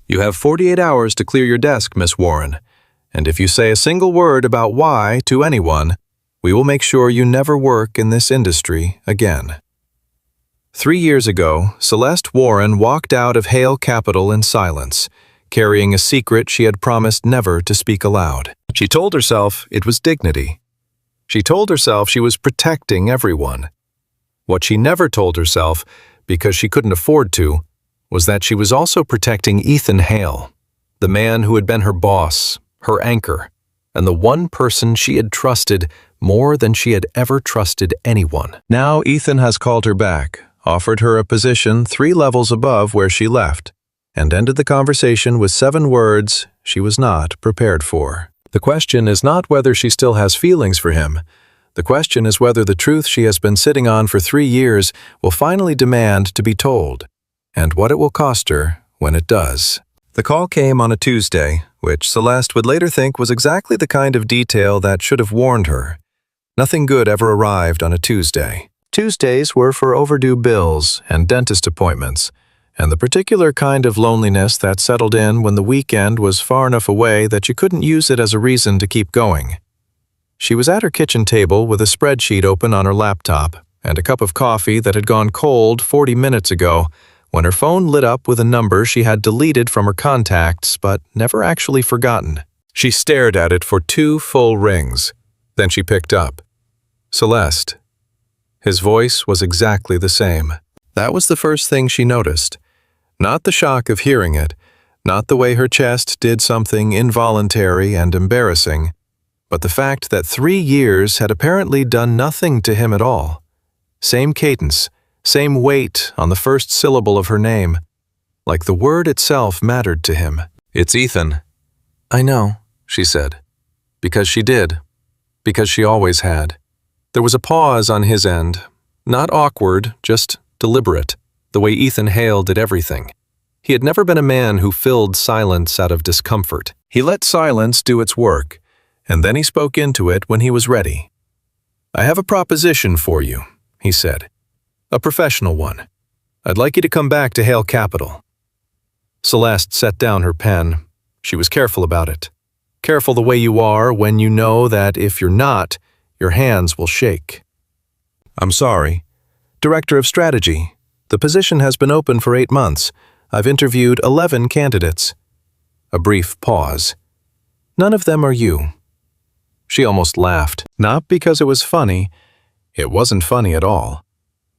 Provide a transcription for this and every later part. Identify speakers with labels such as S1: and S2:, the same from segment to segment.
S1: You have 48 hours to clear your desk, Miss Warren, and if you say a single word about why to anyone, we will make sure you never work in this industry again." 3 years ago, Celeste Warren walked out of Hale Capital in silence, carrying a secret she had promised never to speak aloud. She told herself it was dignity. She told herself she was protecting everyone. What she never told herself, because she couldn't afford to, was that she was also protecting Ethan Hale, the man who had been her boss, her anchor, and the one person she had trusted more than she had ever trusted anyone. Now Ethan has called her back, offered her a position 3 levels above where she left, and ended the conversation with 7 words she was not prepared for. The question is not whether she still has feelings for him. The question is whether the truth she has been sitting on for 3 years will finally demand to be told, and what it will cost her when it does. The call came on a Tuesday, which Celeste would later think was exactly the kind of detail that should have warned her. Nothing good ever arrived on a Tuesday. Tuesdays were for overdue bills and dentist appointments, and the particular kind of loneliness that settled in when the weekend was far enough away that you couldn't use it as a reason to keep going. She was at her kitchen table with a spreadsheet open on her laptop and a cup of coffee that had gone cold 40 minutes ago when her phone lit up with a number she had deleted from her contacts but never actually forgotten. She stared at it for 2 full rings. Then she picked up. Celeste. His voice was exactly the same. That was the first thing she noticed. Not the shock of hearing it, not the way her chest did something involuntary and embarrassing, but the fact that 3 years had apparently done nothing to him at all. Same cadence, same weight on the first syllable of her name, like the word itself mattered to him. "It's Ethan." "I know," she said. Because she did. Because she always had. There was a pause on his end, not awkward, just deliberate, the way Ethan Hale did everything. He had never been a man who filled silence out of discomfort. He let silence do its work, and then he spoke into it when he was ready. "I have a proposition for you," he said. "A professional one. I'd like you to come back to Hale Capital." Celeste set down her pen. She was careful about it. Careful the way you are when you know that if you're not, your hands will shake. "I'm sorry. Director of Strategy. The position has been open for 8 months. I've interviewed 11 candidates." A brief pause. "None of them are you." She almost laughed, not because it was funny. It wasn't funny at all.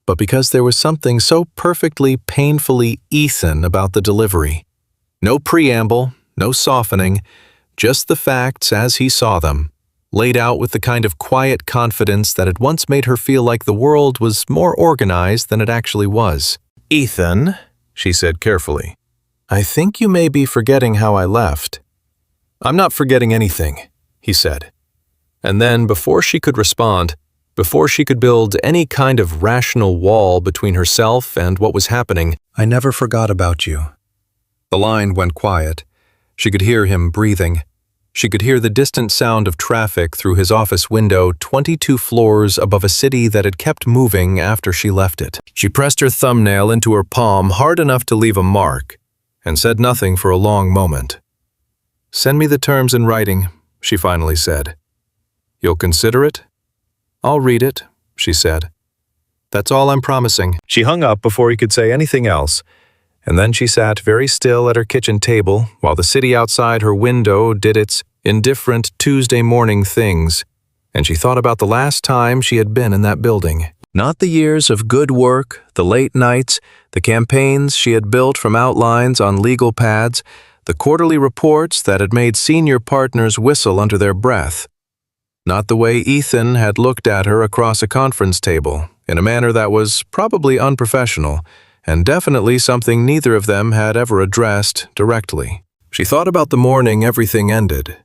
S1: But because there was something so perfectly, painfully Ethan about the delivery. No preamble, no softening, just the facts as he saw them, laid out with the kind of quiet confidence that had once made her feel like the world was more organized than it actually was. "Ethan," she said carefully, "I think you may be forgetting how I left." "I'm not forgetting anything," he said. And then, before she could respond, before she could build any kind of rational wall between herself and what was happening, "I never forgot about you." The line went quiet. She could hear him breathing. She could hear the distant sound of traffic through his office window 22 floors above a city that had kept moving after she left it. She pressed her thumbnail into her palm hard enough to leave a mark, and said nothing for a long moment. "Send me the terms in writing," she finally said. "You'll consider it?" "I'll read it," she said. "That's all I'm promising." She hung up before he could say anything else, and then she sat very still at her kitchen table while the city outside her window did its indifferent Tuesday morning things, and she thought about the last time she had been in that building. Not the years of good work, the late nights, the campaigns she had built from outlines on legal pads, the quarterly reports that had made senior partners whistle under their breath. Not the way Ethan had looked at her across a conference table, in a manner that was probably unprofessional, and definitely something neither of them had ever addressed directly. She thought about the morning everything ended.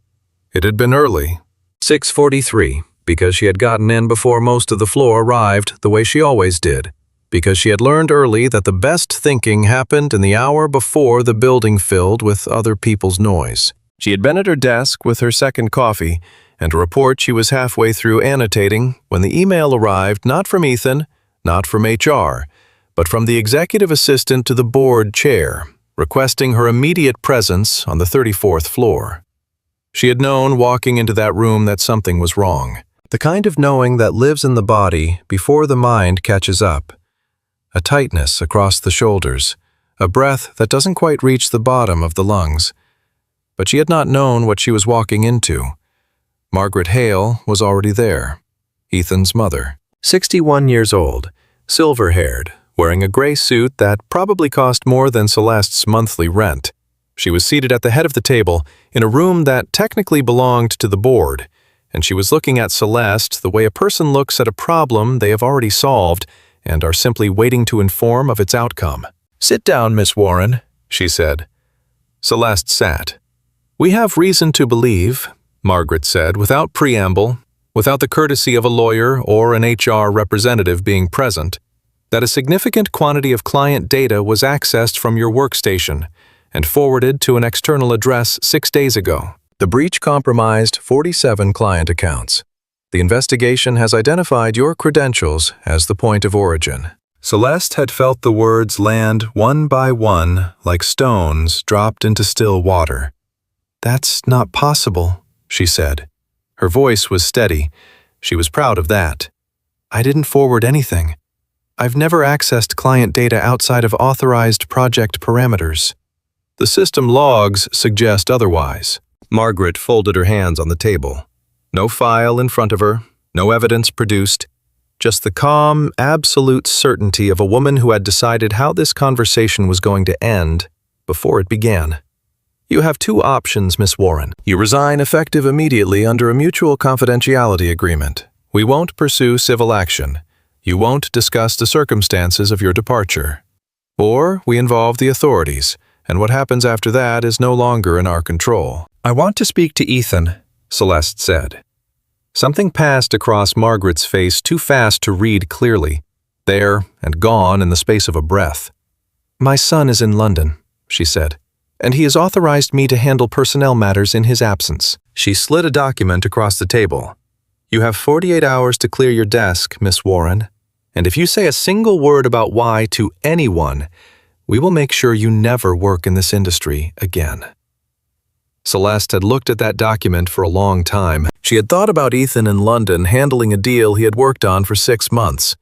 S1: It had been early, 6:43, because she had gotten in before most of the floor arrived the way she always did, because she had learned early that the best thinking happened in the hour before the building filled with other people's noise. She had been at her desk with her second coffee, and a report she was halfway through annotating when the email arrived not from Ethan, not from HR, but from the executive assistant to the board chair, requesting her immediate presence on the 34th floor. She had known walking into that room that something was wrong. The kind of knowing that lives in the body before the mind catches up. A tightness across the shoulders, a breath that doesn't quite reach the bottom of the lungs. But she had not known what she was walking into. Margaret Hale was already there, Ethan's mother. 61 years old, silver-haired, wearing a gray suit that probably cost more than Celeste's monthly rent. She was seated at the head of the table in a room that technically belonged to the board, and she was looking at Celeste the way a person looks at a problem they have already solved and are simply waiting to inform of its outcome. "Sit down, Miss Warren," she said. Celeste sat. "We have reason to believe," Margaret said, without preamble, without the courtesy of a lawyer or an HR representative being present, that a significant quantity of client data was accessed from your workstation and forwarded to an external address 6 days ago. The breach compromised 47 client accounts. The investigation has identified your credentials as the point of origin. Celeste had felt the words land one by one like stones dropped into still water. "That's not possible," she said. Her voice was steady. She was proud of that. "I didn't forward anything. I've never accessed client data outside of authorized project parameters." The system logs suggest otherwise. Margaret folded her hands on the table. No file in front of her, no evidence produced, just the calm, absolute certainty of a woman who had decided how this conversation was going to end before it began. "You have two options, Miss Warren. You resign effective immediately under a mutual confidentiality agreement. We won't pursue civil action. You won't discuss the circumstances of your departure. Or we involve the authorities, and what happens after that is no longer in our control." "I want to speak to Ethan," Celeste said. Something passed across Margaret's face too fast to read clearly, there and gone in the space of a breath. "My son is in London," she said, "and he has authorized me to handle personnel matters in his absence." She slid a document across the table. "You have 48 hours to clear your desk, Miss Warren, and if you say a single word about why to anyone, we will make sure you never work in this industry again." Celeste had looked at that document for a long time. She had thought about Ethan in London handling a deal he had worked on for 6 months.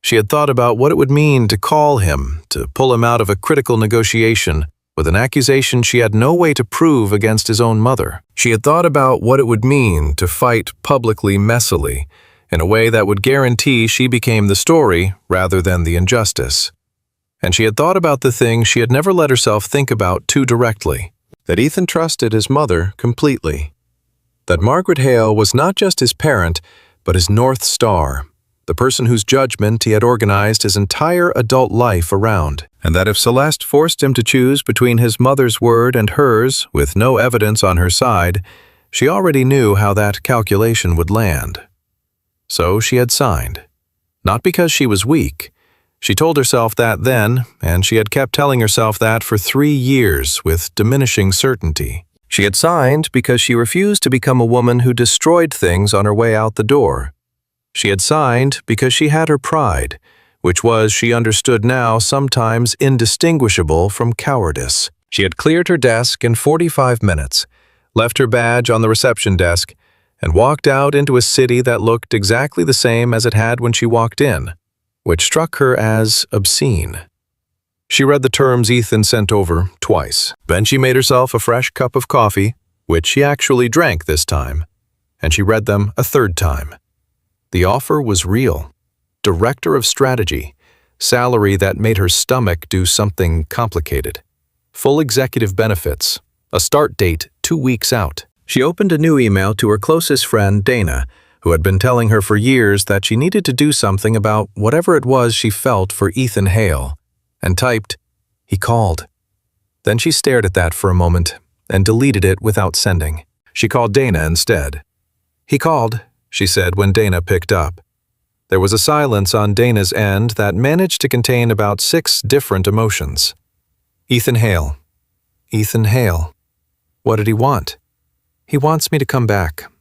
S1: She had thought about what it would mean to call him, to pull him out of a critical negotiation with an accusation she had no way to prove against his own mother. She had thought about what it would mean to fight publicly messily, in a way that would guarantee she became the story rather than the injustice. And she had thought about the things she had never let herself think about too directly, that Ethan trusted his mother completely, that Margaret Hale was not just his parent, but his North Star, the person whose judgment he had organized his entire adult life around, and that if Celeste forced him to choose between his mother's word and hers, with no evidence on her side, she already knew how that calculation would land. So she had signed. Not because she was weak. She told herself that then, and she had kept telling herself that for 3 years with diminishing certainty. She had signed because she refused to become a woman who destroyed things on her way out the door. She had signed because she had her pride, which was, she understood now, sometimes indistinguishable from cowardice. She had cleared her desk in 45 minutes, left her badge on the reception desk, and walked out into a city that looked exactly the same as it had when she walked in, which struck her as obscene. She read the terms Ethan sent over twice. Then she made herself a fresh cup of coffee, which she actually drank this time, and she read them a third time. The offer was real. Director of Strategy, salary that made her stomach do something complicated. Full executive benefits, a start date 2 weeks out. She opened a new email to her closest friend, Dana, who had been telling her for years that she needed to do something about whatever it was she felt for Ethan Hale, and typed, "He called." Then she stared at that for a moment and deleted it without sending. She called Dana instead. "He called," she said when Dana picked up. There was a silence on Dana's end that managed to contain about 6 different emotions. "Ethan Hale. Ethan Hale. What did he want?" "He wants me to come back."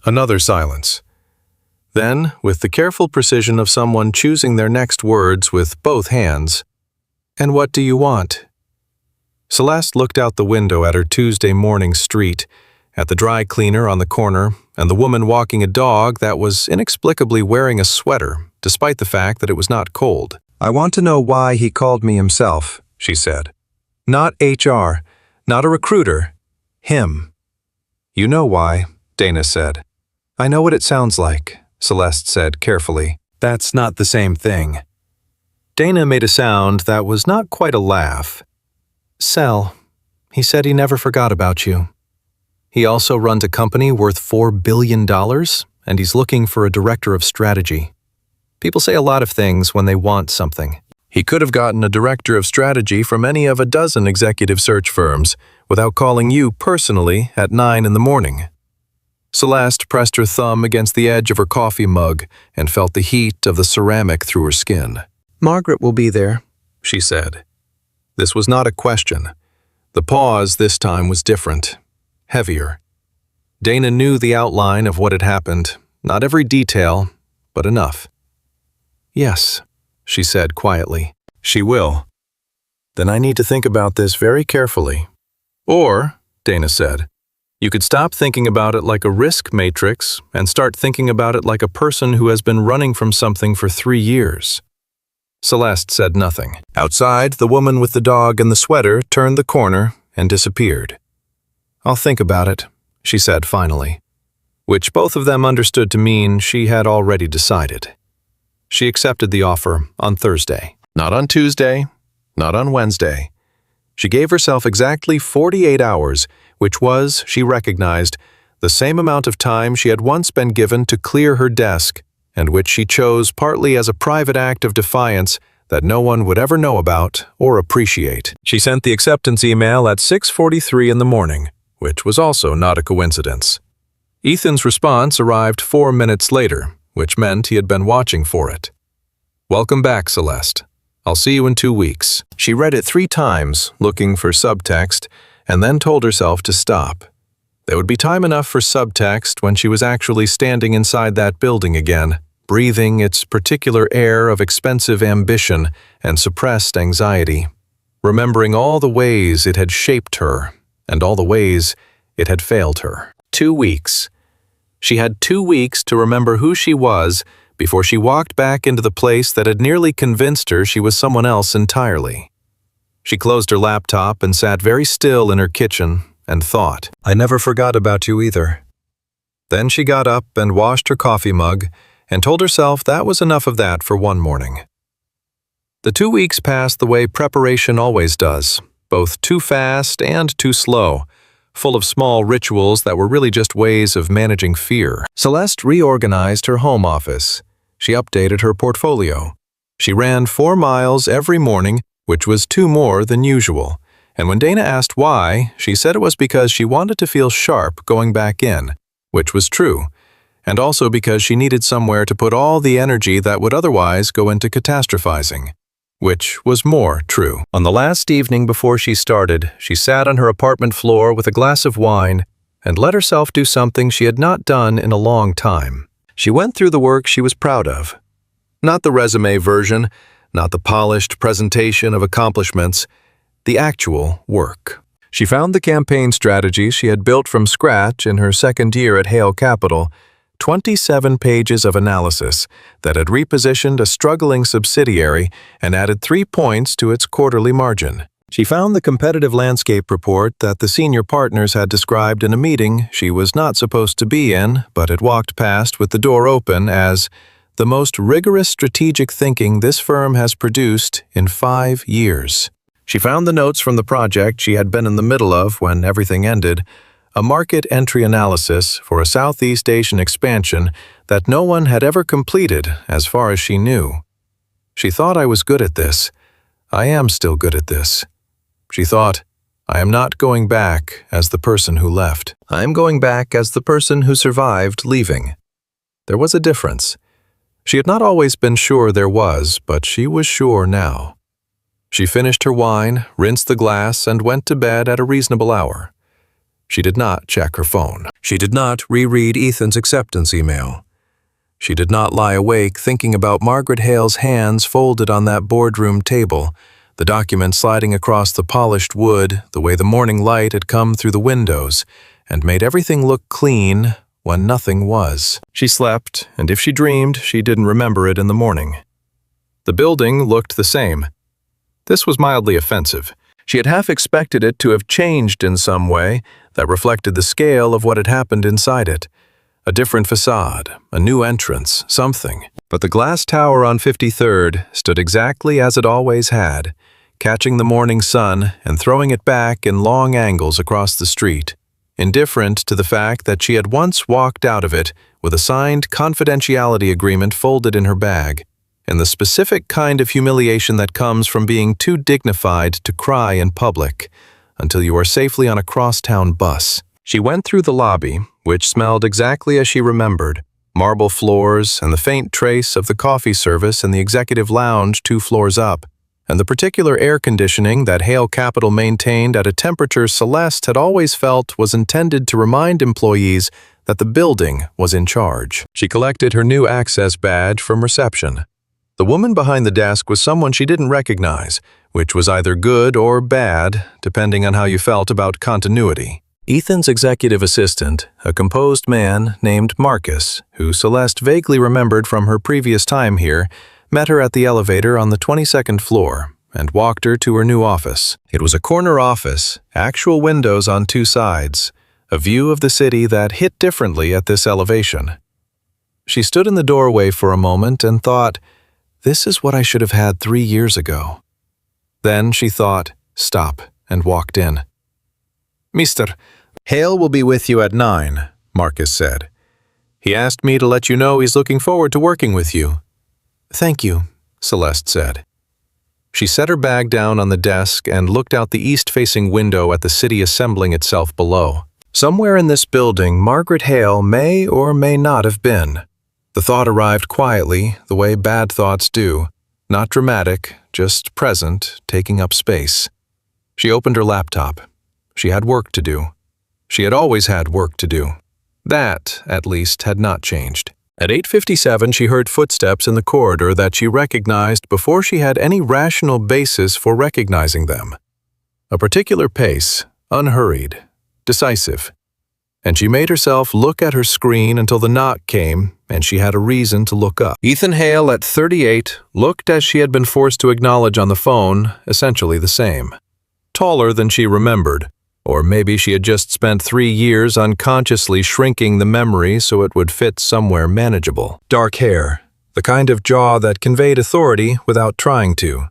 S1: Another silence. Then, with the careful precision of someone choosing their next words with both hands, "And what do you want?" Celeste looked out the window at her Tuesday morning street, at the dry cleaner on the corner, and the woman walking a dog that was inexplicably wearing a sweater, despite the fact that it was not cold.
S2: "I want to know why he called me himself," she said. "Not HR, not a recruiter. Him." "You know why," Dana said. "I know what it sounds like," Celeste said carefully. "That's not the same thing."
S1: Dana made a sound that was not quite a laugh. "Cel, he said he never forgot about you. He also runs a company worth $4 billion, and he's looking for a director of strategy. People say a lot of things when they want something. He could have gotten a director of strategy from any of a dozen executive search firms without calling you personally at 9 in the morning." Celeste pressed her thumb against the edge of her coffee mug and felt the heat of the ceramic through her skin. "Margaret will be there," she said. This was not a question. The pause this time was different, heavier. Dana knew the outline of what had happened, not every detail, but enough. "Yes," she said quietly. "She will. Then I need to think about this very carefully." "Or," Dana said, "you could stop thinking about it like a risk matrix and start thinking about it like a person who has been running from something for 3 years." Celeste said nothing. Outside, the woman with the dog and the sweater turned the corner and disappeared. "I'll think about it," she said finally, which both of them understood to mean she had already decided. She accepted the offer on Thursday, not on Tuesday, not on Wednesday. She gave herself exactly 48 hours, which was, she recognized, the same amount of time she had once been given to clear her desk, and which she chose partly as a private act of defiance that no one would ever know about or appreciate. She sent the acceptance email at 6:43 in the morning, which was also not a coincidence. Ethan's response arrived 4 minutes later, which meant he had been watching for it. "Welcome back, Celeste. I'll see you in 2 weeks." She read it 3 times, looking for subtext, and then told herself to stop. There would be time enough for subtext when she was actually standing inside that building again, breathing its particular air of expensive ambition and suppressed anxiety, remembering all the ways it had shaped her and all the ways it had failed her. 2 weeks. She had 2 weeks to remember who she was before she walked back into the place that had nearly convinced her she was someone else entirely. She closed her laptop and sat very still in her kitchen and thought, "I never forgot about you either." Then she got up and washed her coffee mug and told herself that was enough of that for one morning. The 2 weeks passed the way preparation always does, both too fast and too slow, full of small rituals that were really just ways of managing fear. Celeste reorganized her home office. She updated her portfolio. She ran 4 miles every morning, which was 2 more than usual. And when Dana asked why, she said it was because she wanted to feel sharp going back in, which was true, and also because she needed somewhere to put all the energy that would otherwise go into catastrophizing, which was more true. On the last evening before she started, she sat on her apartment floor with a glass of wine and let herself do something she had not done in a long time. She went through the work she was proud of. Not the resume version, not the polished presentation of accomplishments, the actual work. She found the campaign strategies she had built from scratch in her second year at Hale Capital, 27 pages of analysis that had repositioned a struggling subsidiary and added 3 points to its quarterly margin. She found the competitive landscape report that the senior partners had described in a meeting she was not supposed to be in, but had walked past with the door open as the most rigorous strategic thinking this firm has produced in 5 years. She found the notes from the project she had been in the middle of when everything ended, a market entry analysis for a Southeast Asian expansion that no one had ever completed as far as she knew. She thought, "I was good at this. I am still good at this." She thought, "I am not going back as the person who left. I am going back as the person who survived leaving." There was a difference. She had not always been sure there was, but she was sure now. She finished her wine, rinsed the glass, and went to bed at a reasonable hour. She did not check her phone. She did not reread Ethan's acceptance email. She did not lie awake thinking about Margaret Hale's hands folded on that boardroom table, the documents sliding across the polished wood, the way the morning light had come through the windows, and made everything look clean when nothing was. She slept, and if she dreamed, she didn't remember it in the morning. The building looked the same. This was mildly offensive. She had half expected it to have changed in some way that reflected the scale of what had happened inside it. A different facade, a new entrance, something. But the glass tower on 53rd stood exactly as it always had, catching the morning sun and throwing it back in long angles across the street, indifferent to the fact that she had once walked out of it with a signed confidentiality agreement folded in her bag, and the specific kind of humiliation that comes from being too dignified to cry in public until you are safely on a crosstown bus. She went through the lobby, which smelled exactly as she remembered, marble floors and the faint trace of the coffee service in the executive lounge 2 floors up, and the particular air conditioning that Hale Capital maintained at a temperature Celeste had always felt was intended to remind employees that the building was in charge. She collected her new access badge from reception. The woman behind the desk was someone she didn't recognize, which was either good or bad, depending on how you felt about continuity. Ethan's executive assistant, a composed man named Marcus, who Celeste vaguely remembered from her previous time here, met her at the elevator on the 22nd floor and walked her to her new office. It was a corner office, actual windows on 2 sides, a view of the city that hit differently at this elevation. She stood in the doorway for a moment and thought, "This is what I should have had 3 years ago." Then she thought, "Stop," and walked in. "Mr. Hale will be with you at 9, Marcus said. "He asked me to let you know he's looking forward to working with you." "Thank you," Celeste said. She set her bag down on the desk and looked out the east-facing window at the city assembling itself below. Somewhere in this building, Margaret Hale may or may not have been. The thought arrived quietly, the way bad thoughts do. Not dramatic, just present, taking up space. She opened her laptop. She had work to do. She had always had work to do. That, at least, had not changed. At 8:57, she heard footsteps in the corridor that she recognized before she had any rational basis for recognizing them. A particular pace, unhurried, decisive. And she made herself look at her screen until the knock came, and she had a reason to look up. Ethan Hale, at 38, looked as she had been forced to acknowledge on the phone, essentially the same. Taller than she remembered, or maybe she had just spent 3 years unconsciously shrinking the memory so it would fit somewhere manageable. Dark hair, the kind of jaw that conveyed authority without trying to.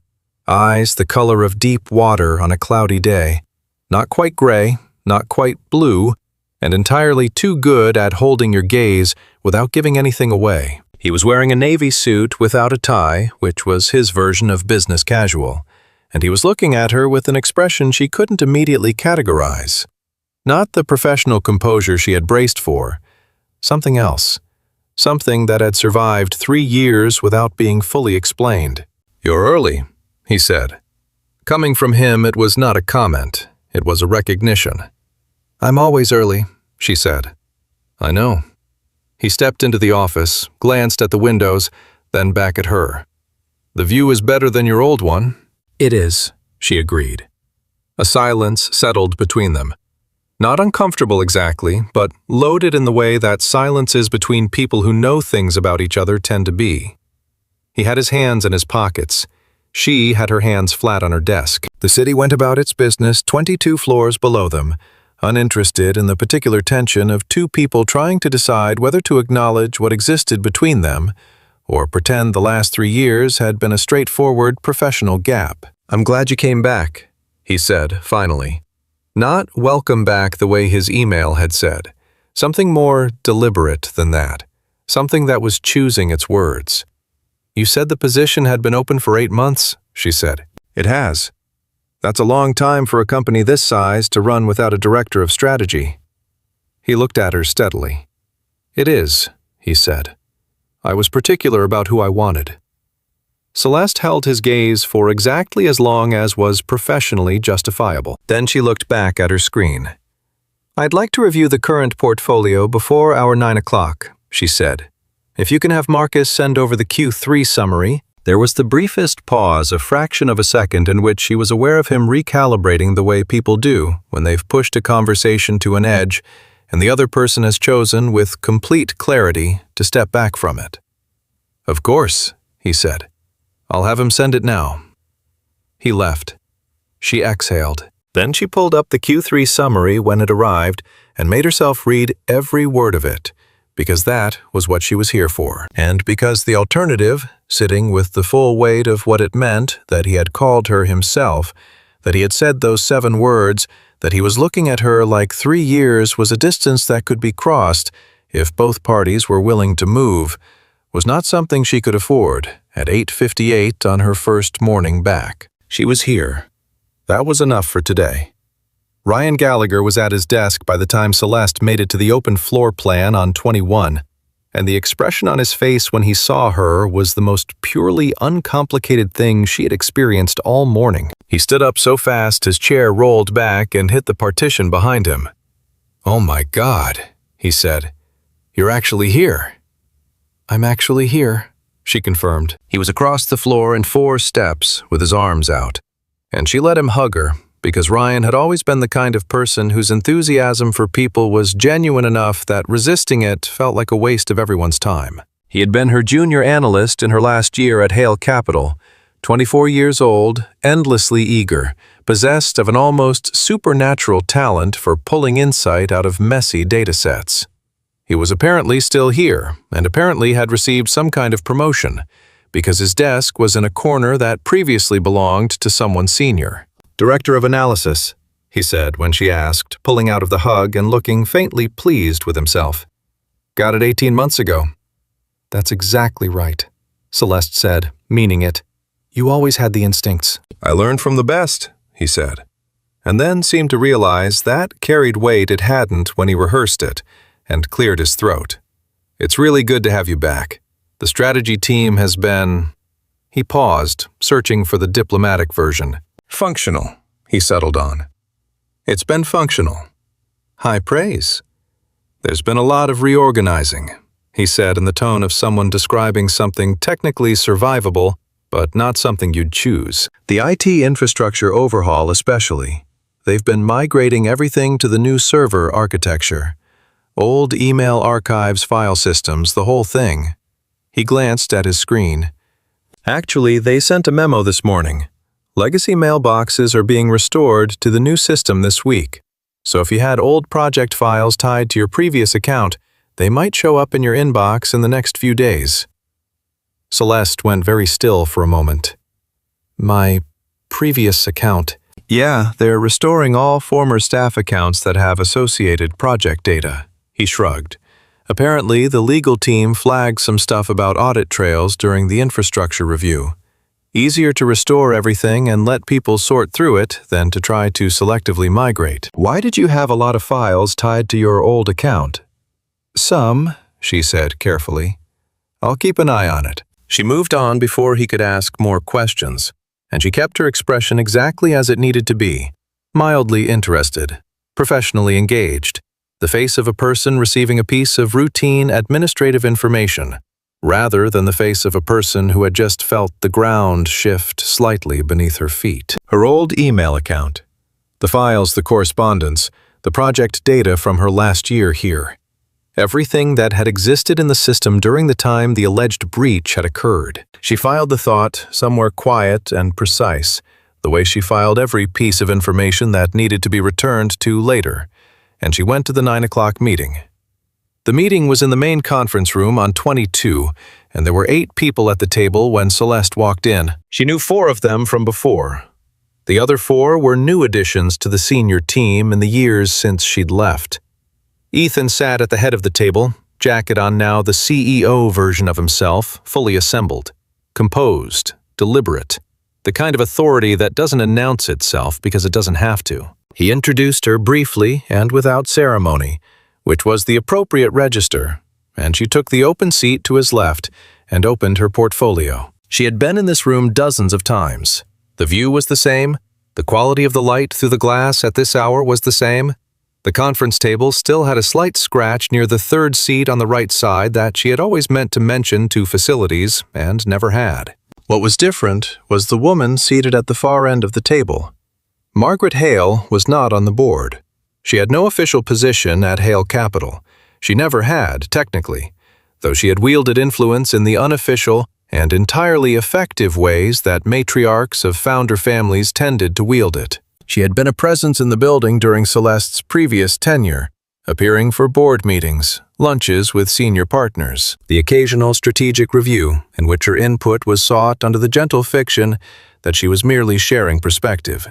S1: Eyes the color of deep water on a cloudy day. Not quite gray, not quite blue, and entirely too good at holding your gaze without giving anything away. He was wearing a navy suit without a tie, which was his version of business casual, and he was looking at her with an expression she couldn't immediately categorize. Not the professional composure she had braced for. Something else. Something that had survived 3 years without being fully explained. "You're early," he said. Coming from him, it was not a comment. It was a recognition. "I'm always early," she said. "I know." He stepped into the office, glanced at the windows, then back at her. "The view is better than your old one." "It is," she agreed. A silence settled between them. Not uncomfortable exactly, but loaded in the way that silences between people who know things about each other tend to be. He had his hands in his pockets. She had her hands flat on her desk. The city went about its business 22 floors below them, uninterested in the particular tension of 2 people trying to decide whether to acknowledge what existed between them or pretend the last 3 years had been a straightforward professional gap. "I'm glad you came back," he said, finally. Not welcome back the way his email had said. Something more deliberate than that. Something that was choosing its words. "You said the position had been open for 8 months," she said. "It has. That's a long time for a company this size to run without a director of strategy." He looked at her steadily. "It is," he said. "I was particular about who I wanted." Celeste held his gaze for exactly as long as was professionally justifiable. Then she looked back at her screen. "I'd like to review the current portfolio before our 9 o'clock, she said. "If you can have Marcus send over the Q3 summary." There was the briefest pause, a fraction of a second, in which she was aware of him recalibrating the way people do when they've pushed a conversation to an edge and the other person has chosen, with complete clarity, to step back from it. "Of course," he said. "I'll have him send it now." He left. She exhaled. Then she pulled up the Q3 summary when it arrived and made herself read every word of it, because that was what she was here for. And because the alternative, sitting with the full weight of what it meant that he had called her himself, that he had said those 7 words, that he was looking at her like 3 years was a distance that could be crossed if both parties were willing to move, was not something she could afford at 8:58 on her first morning back. She was here. That was enough for today. Ryan Gallagher was at his desk by the time Celeste made it to the open floor plan on 21, and the expression on his face when he saw her was the most purely uncomplicated thing she had experienced all morning. He stood up so fast his chair rolled back and hit the partition behind him. "Oh my God," he said. "You're actually here." "I'm actually here," she confirmed. He was across the floor in 4 steps with his arms out, and she let him hug her, because Ryan had always been the kind of person whose enthusiasm for people was genuine enough that resisting it felt like a waste of everyone's time. He had been her junior analyst in her last year at Hale Capital, 24 years old, endlessly eager, possessed of an almost supernatural talent for pulling insight out of messy datasets. He was apparently still here, and apparently had received some kind of promotion, because his desk was in a corner that previously belonged to someone senior. "Director of Analysis," he said when she asked, pulling out of the hug and looking faintly pleased with himself. "Got it 18 months ago." "That's exactly right," Celeste said, meaning it. "You always had the instincts." "I learned from the best," he said, and then seemed to realize that carried weight it hadn't when he rehearsed it, and cleared his throat. "It's really good to have you back. The strategy team has been—" He paused, searching for the diplomatic version. "Functional," he settled on. "It's been functional." High praise. "There's been a lot of reorganizing," he said in the tone of someone describing something technically survivable, but not something you'd choose. "The IT infrastructure overhaul especially. They've been migrating everything to the new server architecture. Old email archives, file systems, the whole thing." He glanced at his screen. "Actually, they sent a memo this morning. Legacy mailboxes are being restored to the new system this week. So if you had old project files tied to your previous account, they might show up in your inbox in the next few days." Celeste went very still for a moment. "My previous account?" "Yeah, they're restoring all former staff accounts that have associated project data." He shrugged. "Apparently, the legal team flagged some stuff about audit trails during the infrastructure review. Easier to restore everything and let people sort through it than to try to selectively migrate." "Why did you have a lot of files tied to your old account?" "Some," she said carefully. "I'll keep an eye on it." She moved on before he could ask more questions, and she kept her expression exactly as it needed to be, mildly interested, professionally engaged, the face of a person receiving a piece of routine administrative information, rather than the face of a person who had just felt the ground shift slightly beneath her feet. Her old email account. The files, the correspondence, the project data from her last year here. Everything that had existed in the system during the time the alleged breach had occurred. She filed the thought somewhere quiet and precise, the way she filed every piece of information that needed to be returned to later, and she went to the 9 o'clock meeting. The meeting was in the main conference room on 22, and there were 8 people at the table when Celeste walked in. She knew 4 of them from before. The other 4 were new additions to the senior team in the years since she'd left. Ethan sat at the head of the table, jacket on now, the CEO version of himself, fully assembled, composed, deliberate, the kind of authority that doesn't announce itself because it doesn't have to. He introduced her briefly and without ceremony, which was the appropriate register, and she took the open seat to his left and opened her portfolio. She had been in this room dozens of times. The view was the same, the quality of the light through the glass at this hour was the same. The conference table still had a slight scratch near the 3rd seat on the right side that she had always meant to mention to facilities and never had. What was different was the woman seated at the far end of the table. Margaret Hale was not on the board. She had no official position at Hale Capital. She never had, technically, though she had wielded influence in the unofficial and entirely effective ways that matriarchs of founder families tended to wield it. She had been a presence in the building during Celeste's previous tenure, appearing for board meetings, lunches with senior partners, the occasional strategic review in which her input was sought under the gentle fiction that she was merely sharing perspective.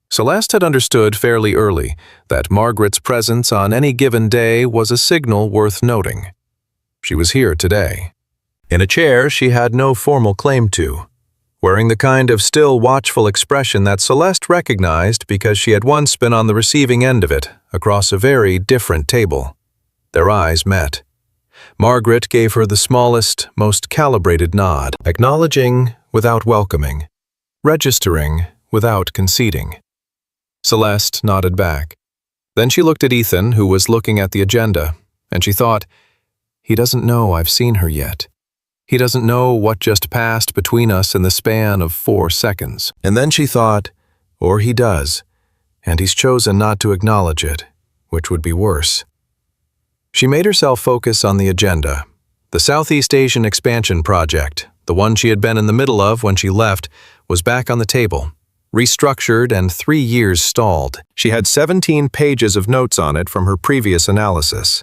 S1: Celeste had understood fairly early that Margaret's presence on any given day was a signal worth noting. She was here today. In a chair she had no formal claim to, wearing the kind of still watchful expression that Celeste recognized because she had once been on the receiving end of it across a very different table. Their eyes met. Margaret gave her the smallest, most calibrated nod, acknowledging without welcoming, registering without conceding. Celeste nodded back. Then she looked at Ethan, who was looking at the agenda, and she thought, "He doesn't know I've seen her yet. He doesn't know what just passed between us in the span of 4 seconds." And then she thought, or he does, and he's chosen not to acknowledge it, which would be worse. She made herself focus on the agenda. The Southeast Asian expansion project, the one she had been in the middle of when she left, was back on the table, restructured and 3 years stalled. She had 17 pages of notes on it from her previous analysis.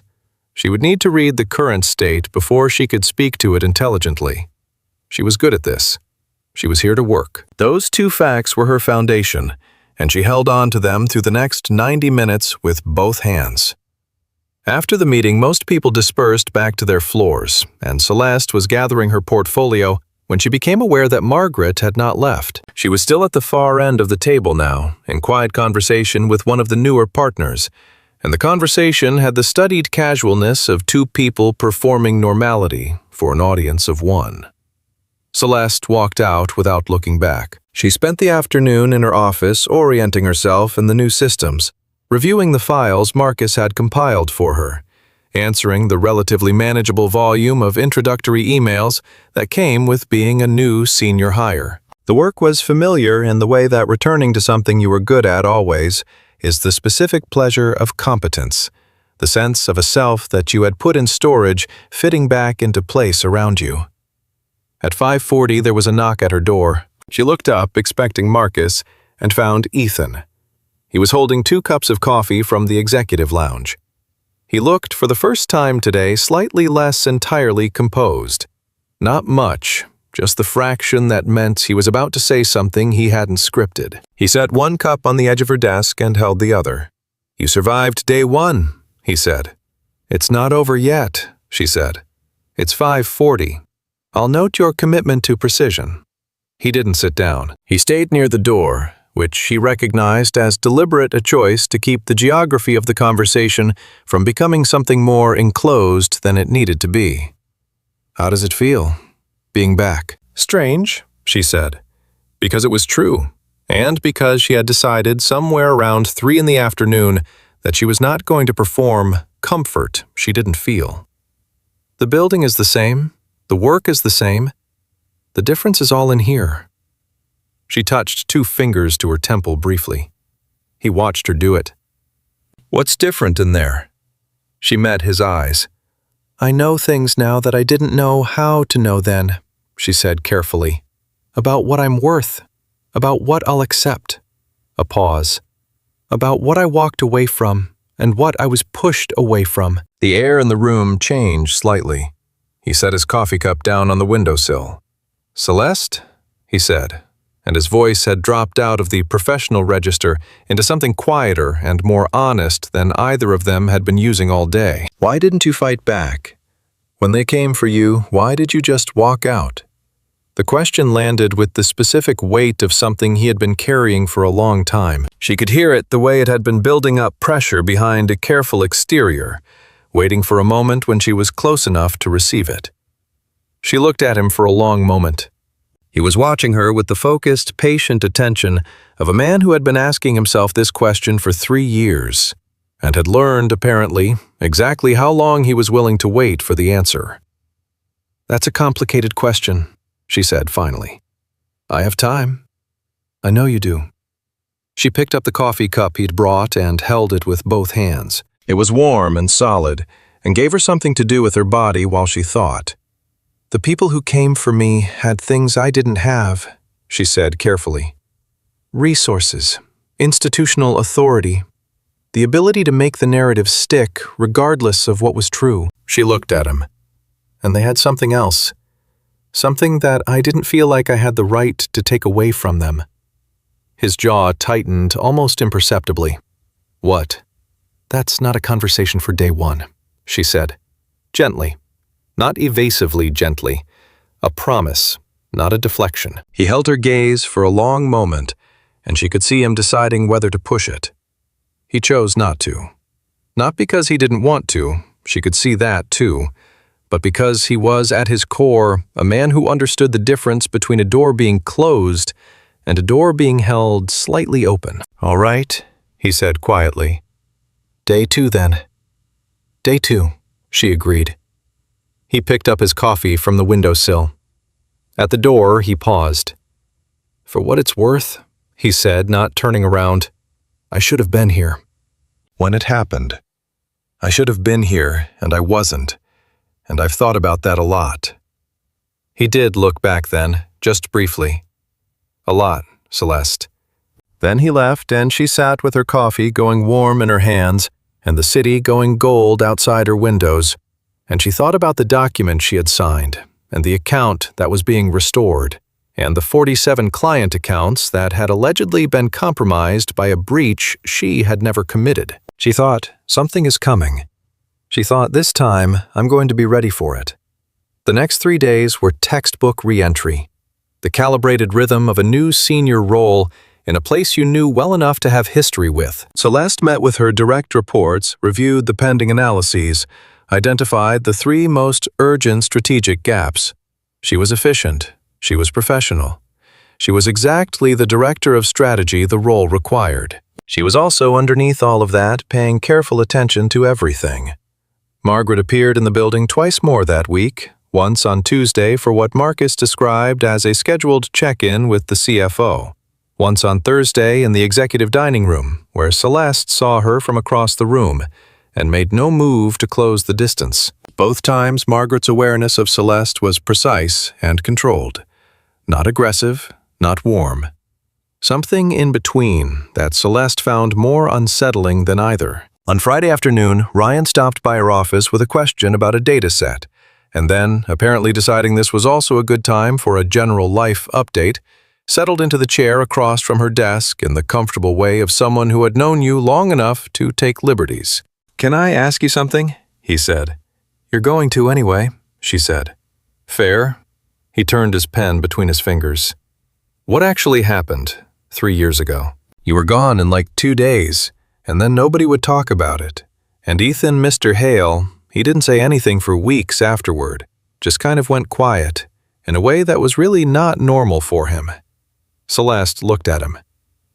S1: She would need to read the current state before she could speak to it intelligently. She was good at this. She was here to work. Those 2 facts were her foundation, and she held on to them through the next 90 minutes with both hands. After the meeting, most people dispersed back to their floors, and Celeste was gathering her portfolio when she became aware that Margaret had not left. She was still at the far end of the table now, in quiet conversation with one of the newer partners, and the conversation had the studied casualness of 2 people performing normality for an audience of 1. Celeste walked out without looking back. She spent the afternoon in her office orienting herself in the new systems, reviewing the files Marcus had compiled for her, answering the relatively manageable volume of introductory emails that came with being a new senior hire. The work was familiar in the way that returning to something you were good at always is the specific pleasure of competence, the sense of a self that you had put in storage fitting back into place around you. At 5:40 there was a knock at her door. She looked up, expecting Marcus, and found Ethan. He was holding 2 cups of coffee from the executive lounge. He looked, for the first time today, slightly less entirely composed. Not much, just the fraction that meant he was about to say something he hadn't scripted. He set 1 cup on the edge of her desk and held the other. "You survived day 1, he said. "It's not over yet," she said. "It's 5:40. I'll note your commitment to precision." He didn't sit down. He stayed near the door, which she recognized as deliberate a choice to keep the geography of the conversation from becoming something more enclosed than it needed to be. "How does it feel, being back?" "Strange," she said, because it was true, and because she had decided somewhere around 3 in the afternoon that she was not going to perform comfort she didn't feel. "The building is the same. The work is the same. The difference is all in here." She touched 2 fingers to her temple briefly. He watched her do it. "What's different in there?" She met his eyes. "I know things now that I didn't know how to know then," she said carefully. "About what I'm worth. About what I'll accept." A pause. "About what I walked away from and what I was pushed away from." The air in the room changed slightly. He set his coffee cup down on the windowsill. "Celeste?" he said, and his voice had dropped out of the professional register into something quieter and more honest than either of them had been using all day. "Why didn't you fight back? When they came for you, why did you just walk out?" The question landed with the specific weight of something he had been carrying for a long time. She could hear it the way it had been building up pressure behind a careful exterior, waiting for a moment when she was close enough to receive it. She looked at him for a long moment. He was watching her with the focused, patient attention of a man who had been asking himself this question for 3 years, and had learned, apparently, exactly how long he was willing to wait for the answer. "That's a complicated question," she said finally. I have time. I know you do. She picked up the coffee cup he'd brought and held it with both hands. It was warm and solid, and gave her something to do with her body while she thought. The people who came for me had things I didn't have, she said carefully. Resources, institutional authority, the ability to make the narrative stick regardless of what was true. She looked at him. And they had something else. Something that I didn't feel like I had the right to take away from them. His jaw tightened almost imperceptibly. What? That's not a conversation for day one, she said. Gently. Not evasively gently. A promise, not a deflection. He held her gaze for a long moment, and she could see him deciding whether to push it. He chose not to. Not because he didn't want to, she could see that too, but because he was at his core a man who understood the difference between a door being closed and a door being held slightly open. All right, he said quietly. Day 2 then. Day 2, she agreed. He picked up his coffee from the windowsill. At the door, he paused. For what it's worth, he said, not turning around, I should have been here. When it happened. I should have been here, and I wasn't, and I've thought about that a lot. He did look back then, just briefly. A lot, Celeste. Then he left, and she sat with her coffee going warm in her hands, and the city going gold outside her windows, and she thought about the document she had signed, and the account that was being restored, and the 47 client accounts that had allegedly been compromised by a breach she had never committed. She thought, something is coming. She thought, this time, I'm going to be ready for it. The next 3 days were textbook re-entry, the calibrated rhythm of a new senior role in a place you knew well enough to have history with. Celeste met with her direct reports, reviewed the pending analyses, identified the 3 most urgent strategic gaps. She was efficient. She was professional. She was exactly the director of strategy the role required. She was also, underneath all of that, paying careful attention to everything. Margaret appeared in the building twice more that week, once on Tuesday for what Marcus described as a scheduled check-in with the CFO, once on Thursday in the executive dining room, where Celeste saw her from across the room and made no move to close the distance. Both times, Margaret's awareness of Celeste was precise and controlled. Not aggressive, not warm. Something in between that Celeste found more unsettling than either. On Friday afternoon, Ryan stopped by her office with a question about a data set, and then, apparently deciding this was also a good time for a general life update, settled into the chair across from her desk in the comfortable way of someone who had known you long enough to take liberties. Can I ask you something? He said. You're going to anyway, she said. Fair. He turned his pen between his fingers. What actually happened 3 years ago? You were gone in like 2 days, and then nobody would talk about it. And Ethan, Mr. Hale, he didn't say anything for weeks afterward, just kind of went quiet, in a way that was really not normal for him. Celeste looked at him.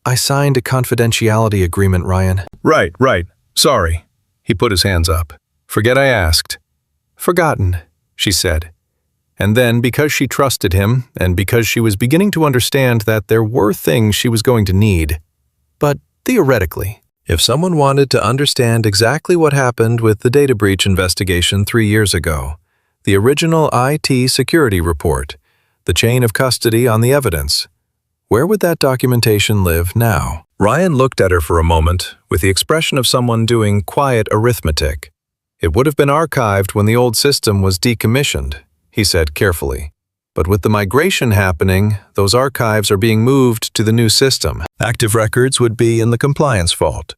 S1: I signed a confidentiality agreement, Ryan. Right. Sorry. He put his hands up. Forget I asked. Forgotten, she said. And then, because she trusted him, and because she was beginning to understand that there were things she was going to need. But theoretically, if someone wanted to understand exactly what happened with the data breach investigation 3 years ago, the original IT security report, the chain of custody on the evidence, where would that documentation live now? Ryan looked at her for a moment with the expression of someone doing quiet arithmetic. It would have been archived when the old system was decommissioned, he said carefully. But with the migration happening, those archives are being moved to the new system. Active records would be in the compliance vault.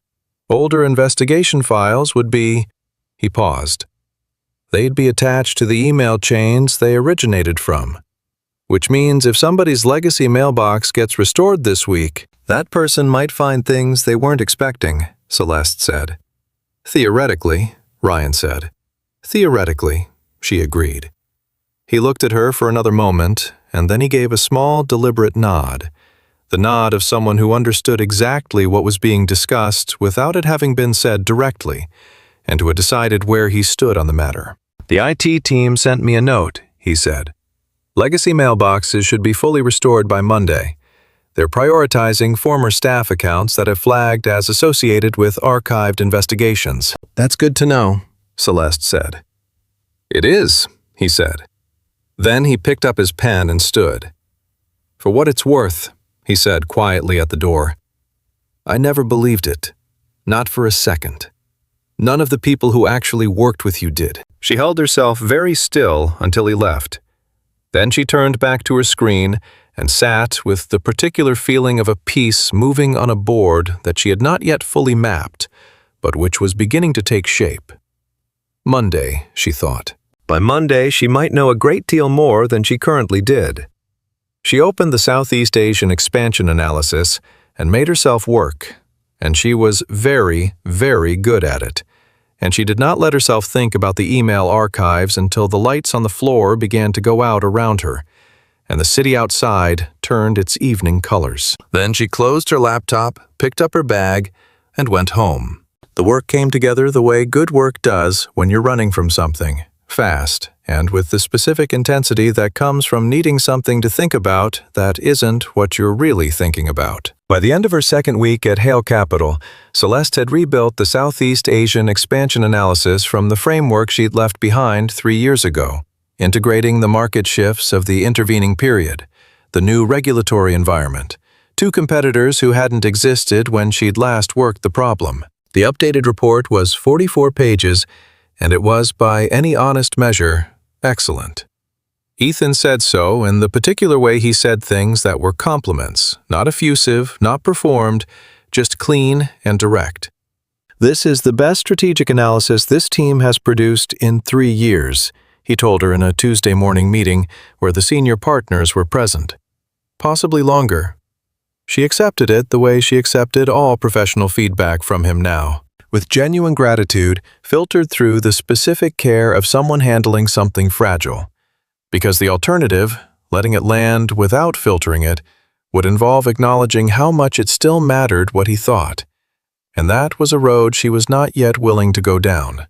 S1: Older investigation files would be... He paused. They'd be attached to the email chains they originated from. Which means if somebody's legacy mailbox gets restored this week, that person might find things they weren't expecting, Celeste said. Theoretically, Ryan said. Theoretically, she agreed. He looked at her for another moment, and then he gave a small, deliberate nod. The nod of someone who understood exactly what was being discussed without it having been said directly, and who had decided where he stood on the matter. The IT team sent me a note, he said. Legacy mailboxes should be fully restored by Monday. They're prioritizing former staff accounts that have flagged as associated with archived investigations.
S2: That's good to know, Celeste said.
S1: It is, he said. Then he picked up his pen and stood. For what it's worth, he said quietly at the door, I never believed it. Not for a second. None of the people who actually worked with you did. She held herself very still until he left. Then she turned back to her screen and sat with the particular feeling of a piece moving on a board that she had not yet fully mapped, but which was beginning to take shape. Monday, she thought. By Monday, she might know a great deal more than she currently did. She opened the Southeast Asian expansion analysis and made herself work, and she was very, very good at it. And she did not let herself think about the email archives until the lights on the floor began to go out around her, and the city outside turned its evening colors. Then she closed her laptop, picked up her bag, and went home. The work came together the way good work does when you're running from something, fast, and with the specific intensity that comes from needing something to think about that isn't what you're really thinking about. By the end of her second week at Hale Capital, Celeste had rebuilt the Southeast Asian expansion analysis from the framework she'd left behind 3 years ago, integrating the market shifts of the intervening period, the new regulatory environment, two competitors who hadn't existed when she'd last worked the problem. The updated report was 44 pages, and it was, by any honest measure, excellent. Ethan said so in the particular way he said things that were compliments, not effusive, not performed, just clean and direct. This is the best strategic analysis this team has produced in 3 years, he told her in a Tuesday morning meeting where the senior partners were present. Possibly longer. She accepted it the way she accepted all professional feedback from him now, with genuine gratitude filtered through the specific care of someone handling something fragile. Because the alternative, letting it land without filtering it, would involve acknowledging how much it still mattered what he thought. And that was a road she was not yet willing to go down,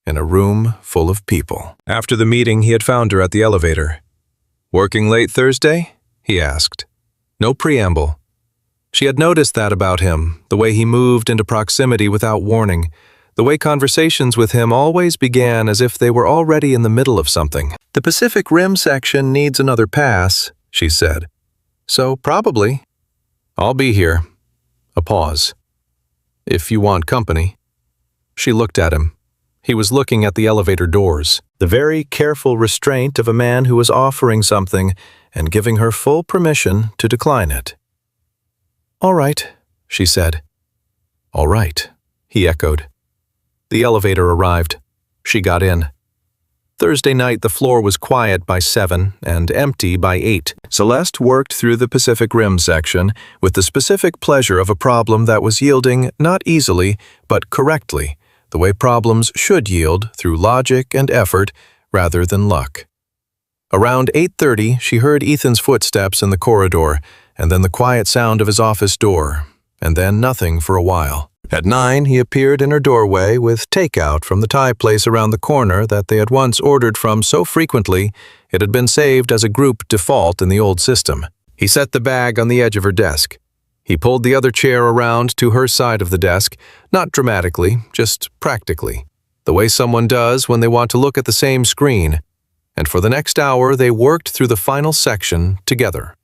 S1: in a room full of people. After the meeting, he had found her at the elevator. "Working late Thursday?" he asked. No preamble. She had noticed that about him, the way he moved into proximity without warning, the way conversations with him always began as if they were already in the middle of something. "The Pacific Rim section needs another pass," she said. "So probably. I'll be here." A pause. "If you want company." She looked at him. He was looking at the elevator doors, the very careful restraint of a man who was offering something and giving her full permission to decline it. "All right," she said. "All right," he echoed. The elevator arrived. She got in. Thursday night, the floor was quiet by 7 and empty by 8. Celeste worked through the Pacific Rim section with the specific pleasure of a problem that was yielding not easily, but correctly, the way problems should yield through logic and effort rather than luck. Around 8:30, she heard Ethan's footsteps in the corridor, and then the quiet sound of his office door, and then nothing for a while. At 9, he appeared in her doorway with takeout from the Thai place around the corner that they had once ordered from so frequently it had been saved as a group default in the old system. He set the bag on the edge of her desk. He pulled the other chair around to her side of the desk, not dramatically, just practically, the way someone does when they want to look at the same screen. And for the next hour, they worked through the final section together,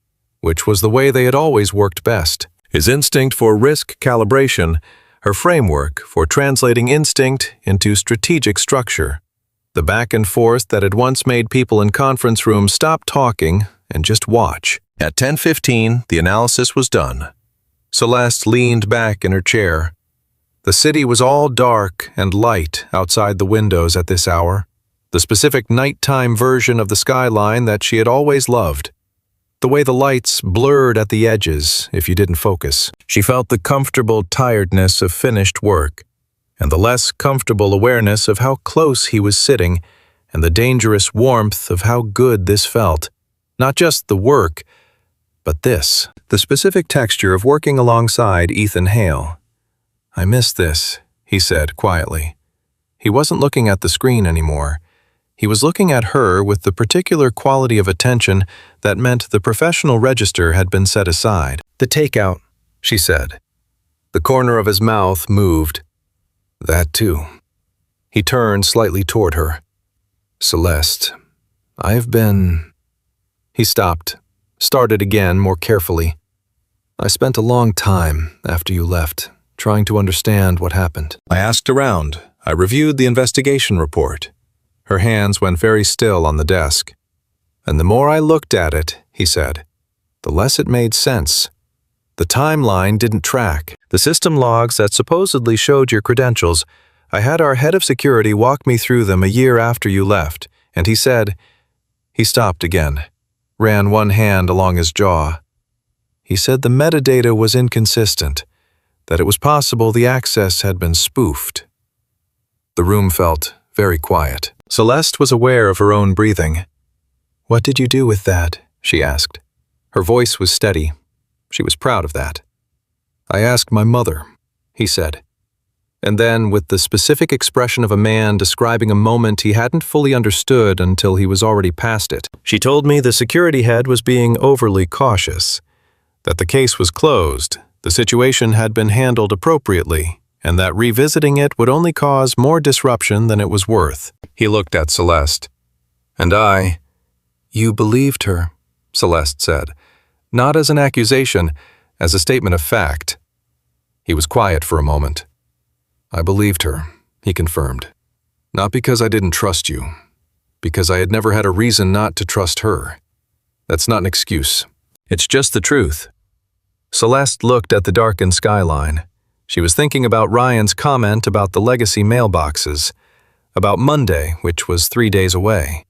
S1: which was the way they had always worked best. His instinct for risk calibration, her framework for translating instinct into strategic structure, the back and forth that had once made people in conference rooms stop talking and just watch. At 10:15, the analysis was done. Celeste leaned back in her chair. The city was all dark and light outside the windows at this hour, the specific nighttime version of the skyline that she had always loved. The way the lights blurred at the edges if you didn't focus. She felt the comfortable tiredness of finished work, and the less comfortable awareness of how close he was sitting, and the dangerous warmth of how good this felt. Not just the work, but this. The specific texture of working alongside Ethan Hale. "I miss this," he said quietly. He wasn't looking at the screen anymore. He was looking at her with the particular quality of attention that meant the professional register had been set aside. "The takeout," she said. The corner of his mouth moved. "That too." He turned slightly toward her. "Celeste, I've been—" He stopped, started again more carefully. "I spent a long time after you left, trying to understand what happened. I asked around. I reviewed the investigation report." Her hands went very still on the desk. "And the more I looked at it," he said, "the less it made sense. The timeline didn't track. The system logs that supposedly showed your credentials, I had our head of security walk me through them a year after you left, and he said—" He stopped again, ran one hand along his jaw. "He said the metadata was inconsistent, that it was possible the access had been spoofed." The room felt very quiet. Celeste was aware of her own breathing. "What did you do with that?" she asked. Her voice was steady. She was proud of that. "I asked my mother," he said. And then, with the specific expression of a man describing a moment he hadn't fully understood until he was already past it, "She told me the security head was being overly cautious, that the case was closed, the situation had been handled appropriately, and that revisiting it would only cause more disruption than it was worth." He looked at Celeste. "And I—" "You believed her," Celeste said, not as an accusation, as a statement of fact. He was quiet for a moment. "I believed her," he confirmed. "Not because I didn't trust you, because I had never had a reason not to trust her. That's not an excuse. It's just the truth." Celeste looked at the darkened skyline. She was thinking about Ryan's comment about the legacy mailboxes, about Monday, which was 3 days away,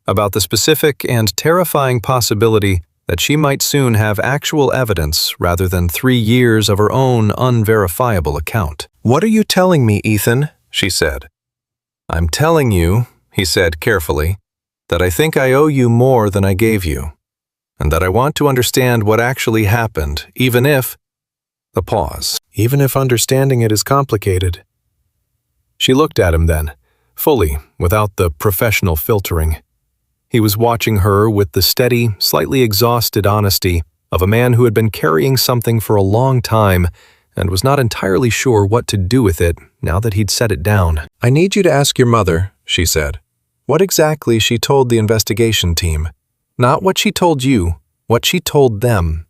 S1: about the specific and terrifying possibility that she might soon have actual evidence rather than 3 years of her own unverifiable account. "What are you telling me, Ethan?" she said. "I'm telling you," he said carefully, "that I think I owe you more than I gave you, and that I want to understand what actually happened, even if—" A pause. "Even if understanding it is complicated." She looked at him then, fully, without the professional filtering. He was watching her with the steady, slightly exhausted honesty of a man who had been carrying something for a long time and was not entirely sure what to do with it now that he'd set it down. "I need you to ask your mother," she said, "what exactly she told the investigation team. Not what she told you, what she told them."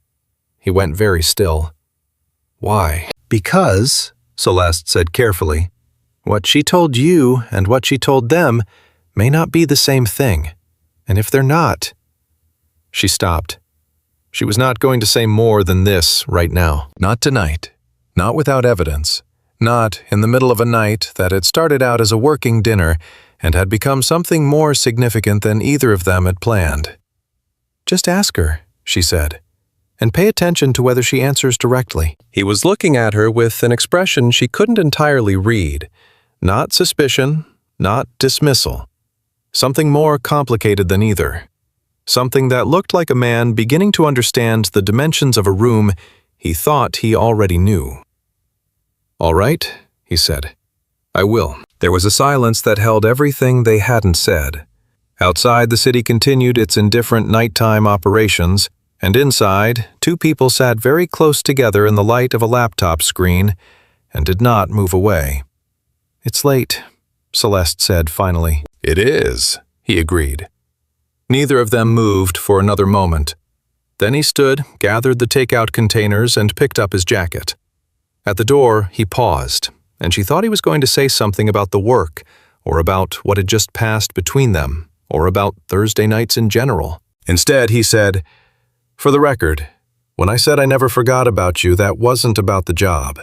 S1: He went very still. "Why?" "Because," Celeste said carefully, "what she told you and what she told them may not be the same thing. And if they're not—" She stopped. She was not going to say more than this right now. Not tonight. Not without evidence. Not in the middle of a night that had started out as a working dinner and had become something more significant than either of them had planned. "Just ask her," she said, "and pay attention to whether she answers directly." He was looking at her with an expression she couldn't entirely read. Not suspicion, not dismissal. Something more complicated than either. Something that looked like a man beginning to understand the dimensions of a room he thought he already knew. "All right," he said. "I will." There was a silence that held everything they hadn't said. Outside, the city continued its indifferent nighttime operations, and inside, 2 people sat very close together in the light of a laptop screen and did not move away. "It's late," Celeste said finally. "It is," he agreed. Neither of them moved for another moment. Then he stood, gathered the takeout containers, and picked up his jacket. At the door, he paused, and she thought he was going to say something about the work, or about what had just passed between them, or about Thursday nights in general. Instead, he said, "For the record, when I said I never forgot about you, that wasn't about the job."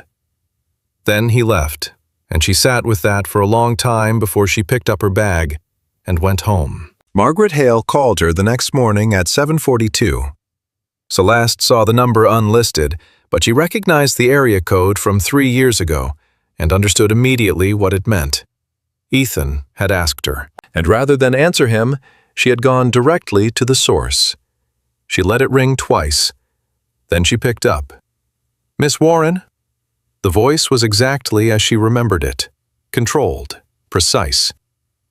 S1: Then he left, and she sat with that for a long time before she picked up her bag and went home. Margaret Hale called her the next morning at 7:42. Celeste saw the number unlisted, but she recognized the area code from 3 years ago and understood immediately what it meant. Ethan had asked her, and rather than answer him, she had gone directly to the source. She let it ring twice. Then she picked up. "Miss Warren?" The voice was exactly as she remembered it, controlled, precise.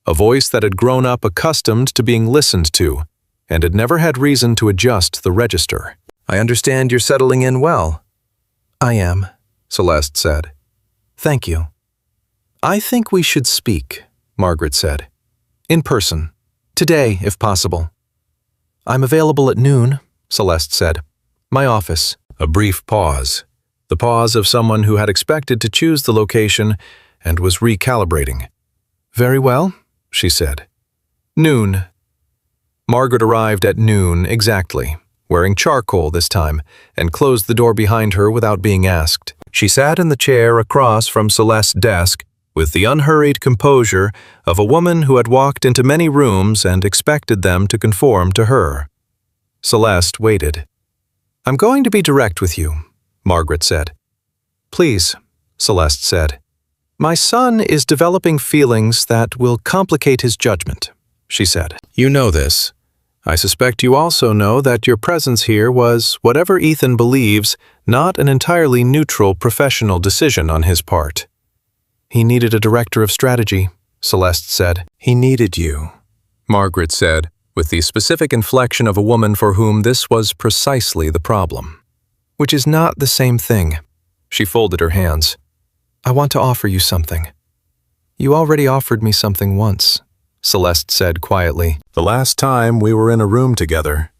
S1: a voice that had grown up accustomed to being listened to and had never had reason to adjust the register.
S2: I understand you're settling in well.
S1: I am, Celeste said. Thank you. I think we should speak, Margaret said. In person. Today, if possible. I'm available at noon, Celeste said. My office. A brief pause. The pause of someone who had expected to choose the location and was recalibrating. Very well, she said. Noon. Margaret arrived at noon exactly, wearing charcoal this time, and closed the door behind her without being asked. She sat in the chair across from Celeste's desk with the unhurried composure of a woman who had walked into many rooms and expected them to conform to her. Celeste waited. I'm going to be direct with you, Margaret said. Please, Celeste said. My son is developing feelings that will complicate his judgment, she said. You know this. I suspect you also know that your presence here was, whatever Ethan believes, not an entirely neutral professional decision on his part. He needed a director of strategy, Celeste said. He needed you, Margaret said, with the specific inflection of a woman for whom this was precisely the problem. Which is not the same thing. She folded her hands. I want to offer you something. You already offered me something once, Celeste said quietly. The last time we were in a room together.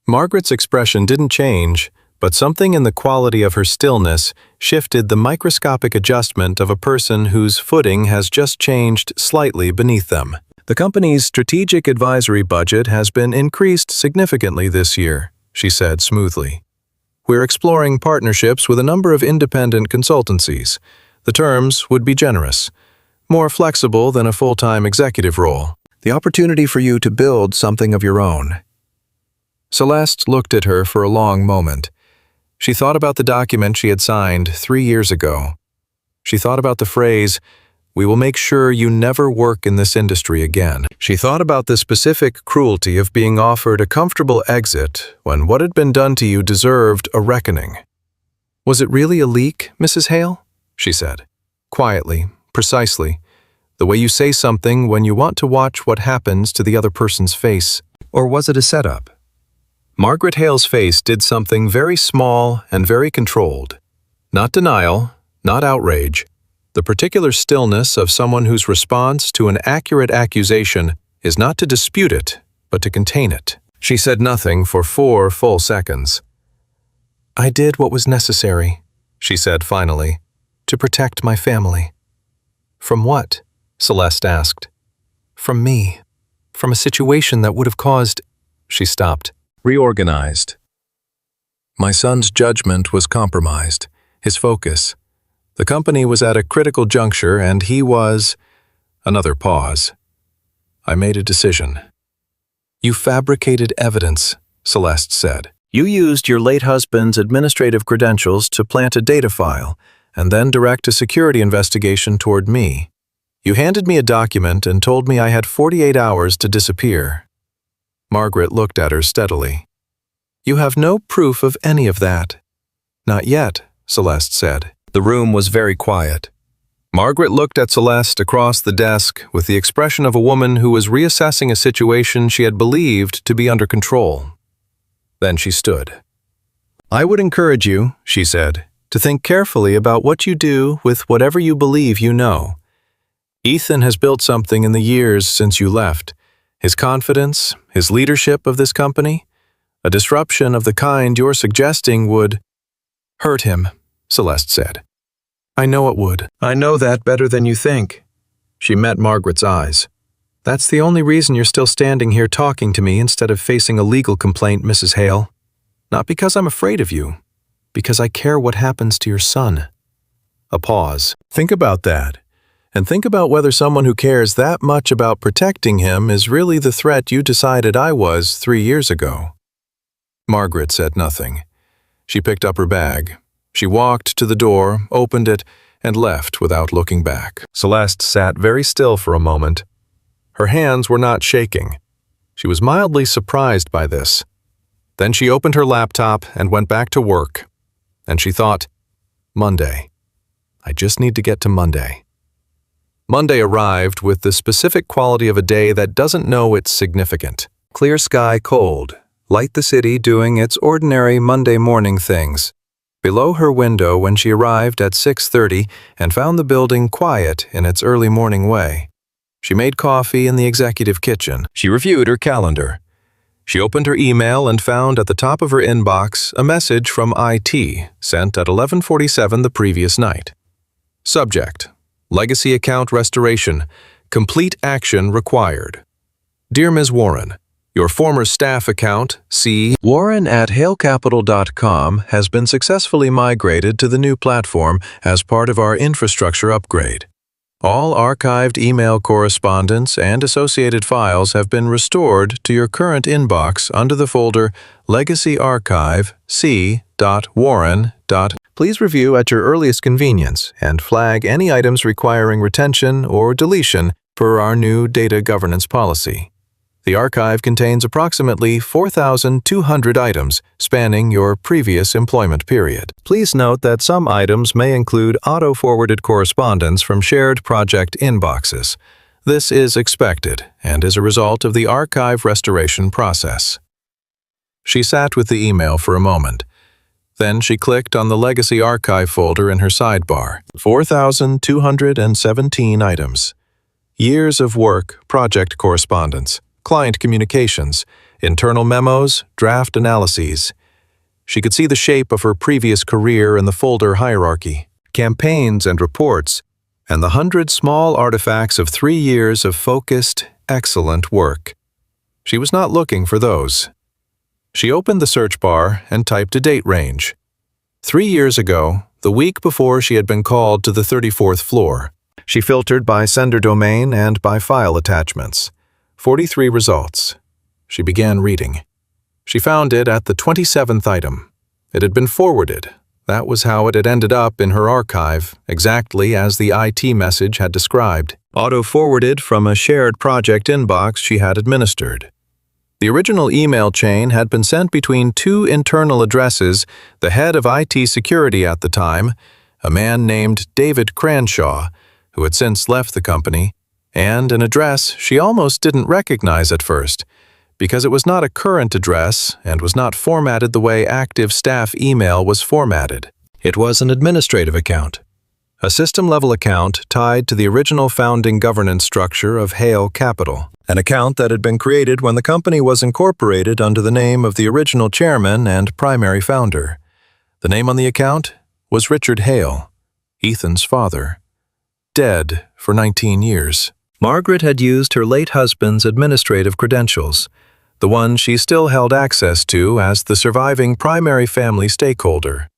S1: Margaret's expression didn't change, but something in the quality of her stillness shifted the microscopic adjustment of a person whose footing has just changed slightly beneath them. The company's strategic advisory budget has been increased significantly this year, she said smoothly. We're exploring partnerships with a number of independent consultancies. The terms would be generous, more flexible than a full-time executive role. The opportunity for you to build something of your own. Celeste looked at her for a long moment. She thought about the document she had signed 3 years ago. She thought about the phrase, "We will make sure you never work in this industry again." She thought about the specific cruelty of being offered a comfortable exit when what had been done to you deserved a reckoning. Was it really a leak, Mrs. Hale? She said. Quietly, precisely, the way you say something when you want to watch what happens to the other person's face. Or was it a setup? Margaret Hale's face did something very small and very controlled. Not denial, not outrage. The particular stillness of someone whose response to an accurate accusation is not to dispute it, but to contain it. She said nothing for 4 full seconds. I did what was necessary, she said finally, to protect my family. From what? Celeste asked. From me. From a situation that would have caused... She stopped. Reorganized. My son's judgment was compromised, his focus. The company was at a critical juncture and he was... Another pause. I made a decision. You fabricated evidence, Celeste said. You used your late husband's administrative credentials to plant a data file and then direct a security investigation toward me. You handed me a document and told me I had 48 hours to disappear. Margaret looked at her steadily. You have no proof of any of that. Not yet, Celeste said. The room was very quiet. Margaret looked at Celeste across the desk with the expression of a woman who was reassessing a situation she had believed to be under control. Then she stood. I would encourage you, she said, to think carefully about what you do with whatever you believe you know. Ethan has built something in the years since you left. His confidence, his leadership of this company, a disruption of the kind you're suggesting would hurt him, Celeste said. I know it would. I know that better than you think. She met Margaret's eyes. That's the only reason you're still standing here talking to me instead of facing a legal complaint, Mrs. Hale. Not because I'm afraid of you, because I care what happens to your son. A pause. Think about that. And think about whether someone who cares that much about protecting him is really the threat you decided I was 3 years ago. Margaret said nothing. She picked up her bag. She walked to the door, opened it, and left without looking back. Celeste sat very still for a moment. Her hands were not shaking. She was mildly surprised by this. Then she opened her laptop and went back to work. And she thought, Monday. I just need to get to Monday. Monday arrived with the specific quality of a day that doesn't know it's significant. Clear sky, cold. Light the city doing its ordinary Monday morning things. Below her window when she arrived at 6:30 and found the building quiet in its early morning way. She made coffee in the executive kitchen. She reviewed her calendar. She opened her email and found at the top of her inbox a message from IT sent at 11:47 the previous night. Subject: Legacy account restoration. Complete action required. Dear Ms. Warren, your former staff account, C. Warren at halecapital.com, has been successfully migrated to the new platform as part of our infrastructure upgrade. All archived email correspondence and associated files have been restored to your current inbox under the folder Legacy Archive C.Warren. Please review at your earliest convenience and flag any items requiring retention or deletion per our new data governance policy. The archive contains approximately 4,200 items spanning your previous employment period. Please note that some items may include auto-forwarded correspondence from shared project inboxes. This is expected and is a result of the archive restoration process. She sat with the email for a moment. Then she clicked on the Legacy Archive folder in her sidebar. 4,217 items. Years of work, project correspondence, client communications, internal memos, draft analyses. She could see the shape of her previous career in the folder hierarchy, campaigns and reports, and the 100 small artifacts of 3 years of focused, excellent work. She was not looking for those. She opened the search bar and typed a date range. 3 years ago, the week before she had been called to the 34th floor. She filtered by sender domain and by file attachments. 43 results. She began reading. She found it at the 27th item. It had been forwarded. That was how it had ended up in her archive, exactly as the IT message had described. Auto-forwarded from a shared project inbox she had administered. The original email chain had been sent between 2 internal addresses, the head of IT security at the time, a man named David Cranshaw, who had since left the company, and an address she almost didn't recognize at first, because it was not a current address and was not formatted the way active staff email was formatted. It was an administrative account, a system-level account tied to the original founding governance structure of Hale Capital, an account that had been created when the company was incorporated under the name of the original chairman and primary founder. The name on the account was Richard Hale, Ethan's father, dead for 19 years. Margaret had used her late husband's administrative credentials, the ones she still held access to as the surviving primary family stakeholder,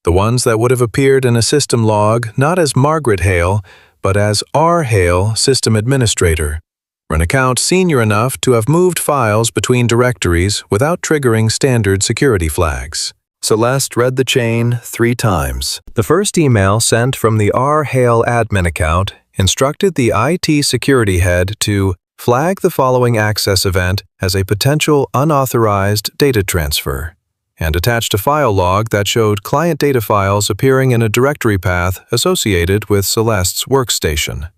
S1: the ones that would have appeared in a system log not as Margaret Hale, but as R. Hale, System Administrator, or an account senior enough to have moved files between directories without triggering standard security flags. Celeste read the chain 3 times. The first email sent from the R. Hale admin account instructed the IT security head to flag the following access event as a potential unauthorized data transfer, and attached a file log that showed client data files appearing in a directory path associated with Celeste's workstation.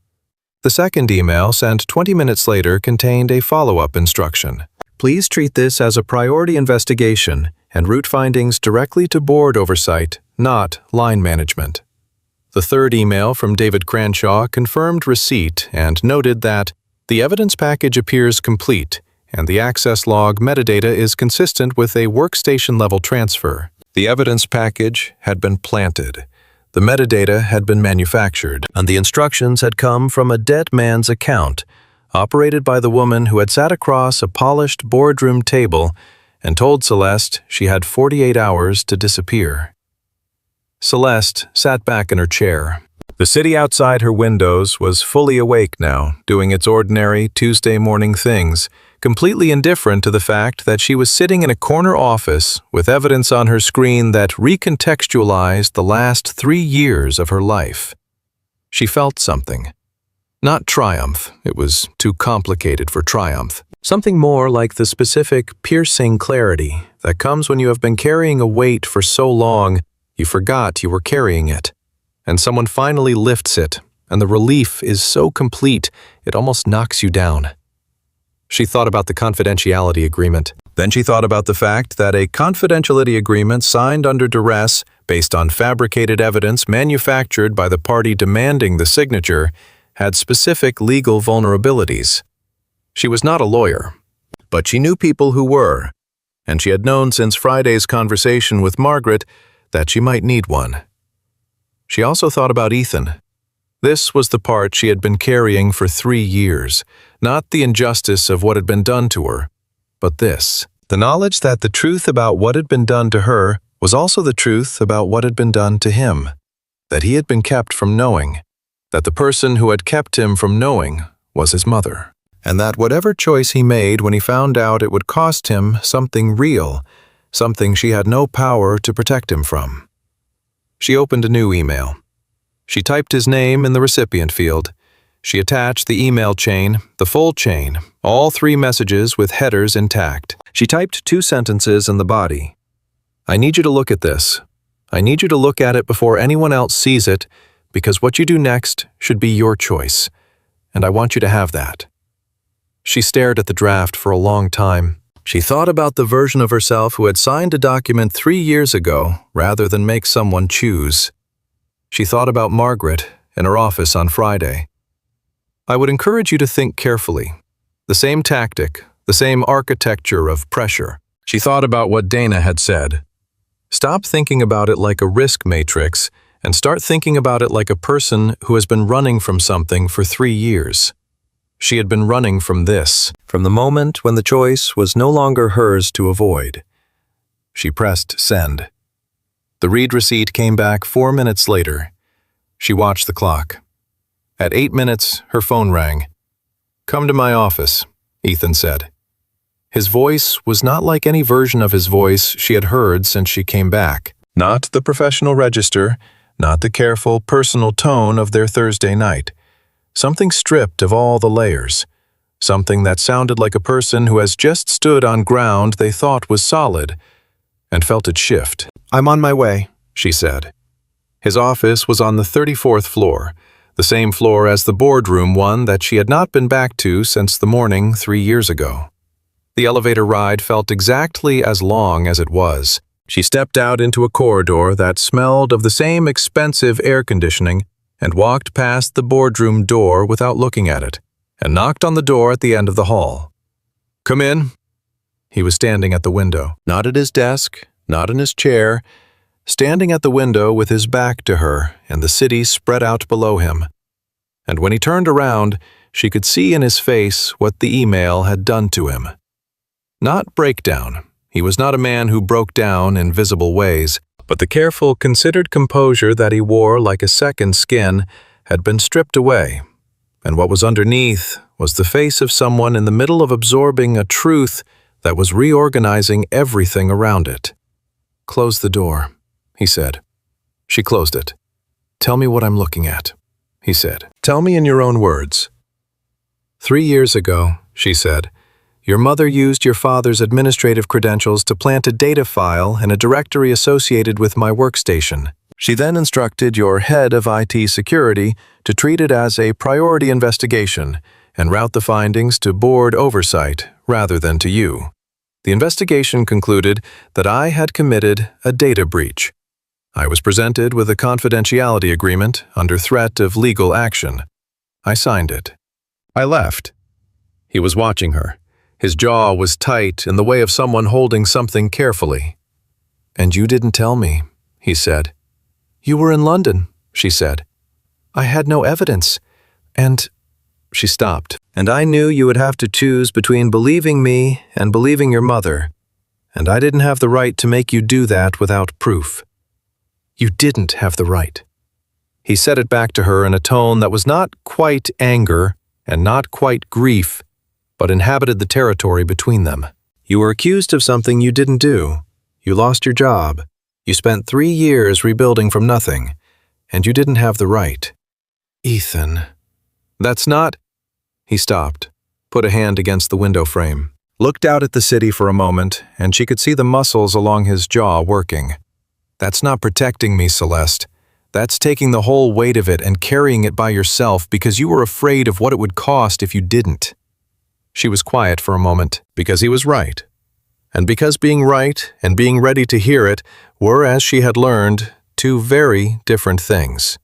S1: The second email, sent 20 minutes later, contained a follow-up instruction. Please treat this as a priority investigation and route findings directly to board oversight, not line management. The third email from David Cranshaw confirmed receipt and noted that the evidence package appears complete and the access log metadata is consistent with a workstation-level transfer. The evidence package had been planted, the metadata had been manufactured, and the instructions had come from a dead man's account, operated by the woman who had sat across a polished boardroom table and told Celeste she had 48 hours to disappear. Celeste sat back in her chair. The city outside her windows was fully awake now, doing its ordinary Tuesday morning things, completely indifferent to the fact that she was sitting in a corner office with evidence on her screen that recontextualized the last 3 years of her life. She felt something. Not triumph, it was too complicated for triumph. Something more like the specific, piercing clarity that comes when you have been carrying a weight for so long you forgot you were carrying it, and someone finally lifts it and the relief is so complete it almost knocks you down. She thought about the confidentiality agreement. Then she thought about the fact that a confidentiality agreement signed under duress based on fabricated evidence manufactured by the party demanding the signature had specific legal vulnerabilities. She was not a lawyer, but she knew people who were, and she had known since Friday's conversation with Margaret that she might need one. She also thought about Ethan. This was the part she had been carrying for 3 years, not the injustice of what had been done to her, but this, the knowledge that the truth about what had been done to her was also the truth about what had been done to him, that he had been kept from knowing, that the person who had kept him from knowing was his mother, and that whatever choice he made when he found out it would cost him something real, something she had no power to protect him from. She opened a new email. She typed his name in the recipient field. She attached the email chain, the full chain, all 3 messages with headers intact. She typed 2 sentences in the body. I need you to look at this. I need you to look at it before anyone else sees it, because what you do next should be your choice, and I want you to have that. She stared at the draft for a long time. She thought about the version of herself who had signed a document 3 years ago rather than make someone choose. She thought about Margaret in her office on Friday. I would encourage you to think carefully. The same tactic, the same architecture of pressure. She thought about what Dana had said. Stop thinking about it like a risk matrix and start thinking about it like a person who has been running from something for 3 years. She had been running from this, from the moment when the choice was no longer hers to avoid. She pressed send. The read receipt came back 4 minutes later. She watched the clock. At 8 minutes, her phone rang. Come to my office, Ethan said. His voice was not like any version of his voice she had heard since she came back. Not the professional register, not the careful, personal tone of their Thursday night. Something stripped of all the layers. Something that sounded like a person who has just stood on ground they thought was solid and felt it shift. I'm on my way, she said. His office was on the 34th floor, the same floor as the boardroom one that she had not been back to since the morning 3 years ago. The elevator ride felt exactly as long as it was. She stepped out into a corridor that smelled of the same expensive air conditioning and walked past the boardroom door without looking at it, and knocked on the door at the end of the hall. Come in. He was standing at the window, not at his desk, not in his chair, standing at the window with his back to her and the city spread out below him. And when he turned around, she could see in his face what the email had done to him. Not breakdown. He was not a man who broke down in visible ways, but the careful, considered composure that he wore like a second skin had been stripped away, and what was underneath was the face of someone in the middle of absorbing a truth that was reorganizing everything around it. Close the door, he said. She closed it. Tell me what I'm looking at, he said. Tell me in your own words. 3 years ago, she said, your mother used your father's administrative credentials to plant a data file in a directory associated with my workstation. She then instructed your head of IT security to treat it as a priority investigation and route the findings to board oversight rather than to you. The investigation concluded that I had committed a data breach. I was presented with a confidentiality agreement under threat of legal action. I signed it. I left. He was watching her. His jaw was tight in the way of someone holding something carefully. And you didn't tell me, he said. You were in London, she said. I had no evidence. And she stopped. And I knew you would have to choose between believing me and believing your mother. And I didn't have the right to make you do that without proof. You didn't have the right. He said it back to her in a tone that was not quite anger and not quite grief, but inhabited the territory between them. You were accused of something you didn't do. You lost your job. You spent 3 years rebuilding from nothing, and you didn't have the right. Ethan. That's not... He stopped, put a hand against the window frame, looked out at the city for a moment, and she could see the muscles along his jaw working. That's not protecting me, Celeste. That's taking the whole weight of it and carrying it by yourself because you were afraid of what it would cost if you didn't." She was quiet for a moment, because he was right. And because being right and being ready to hear it were, as she had learned, two very different things.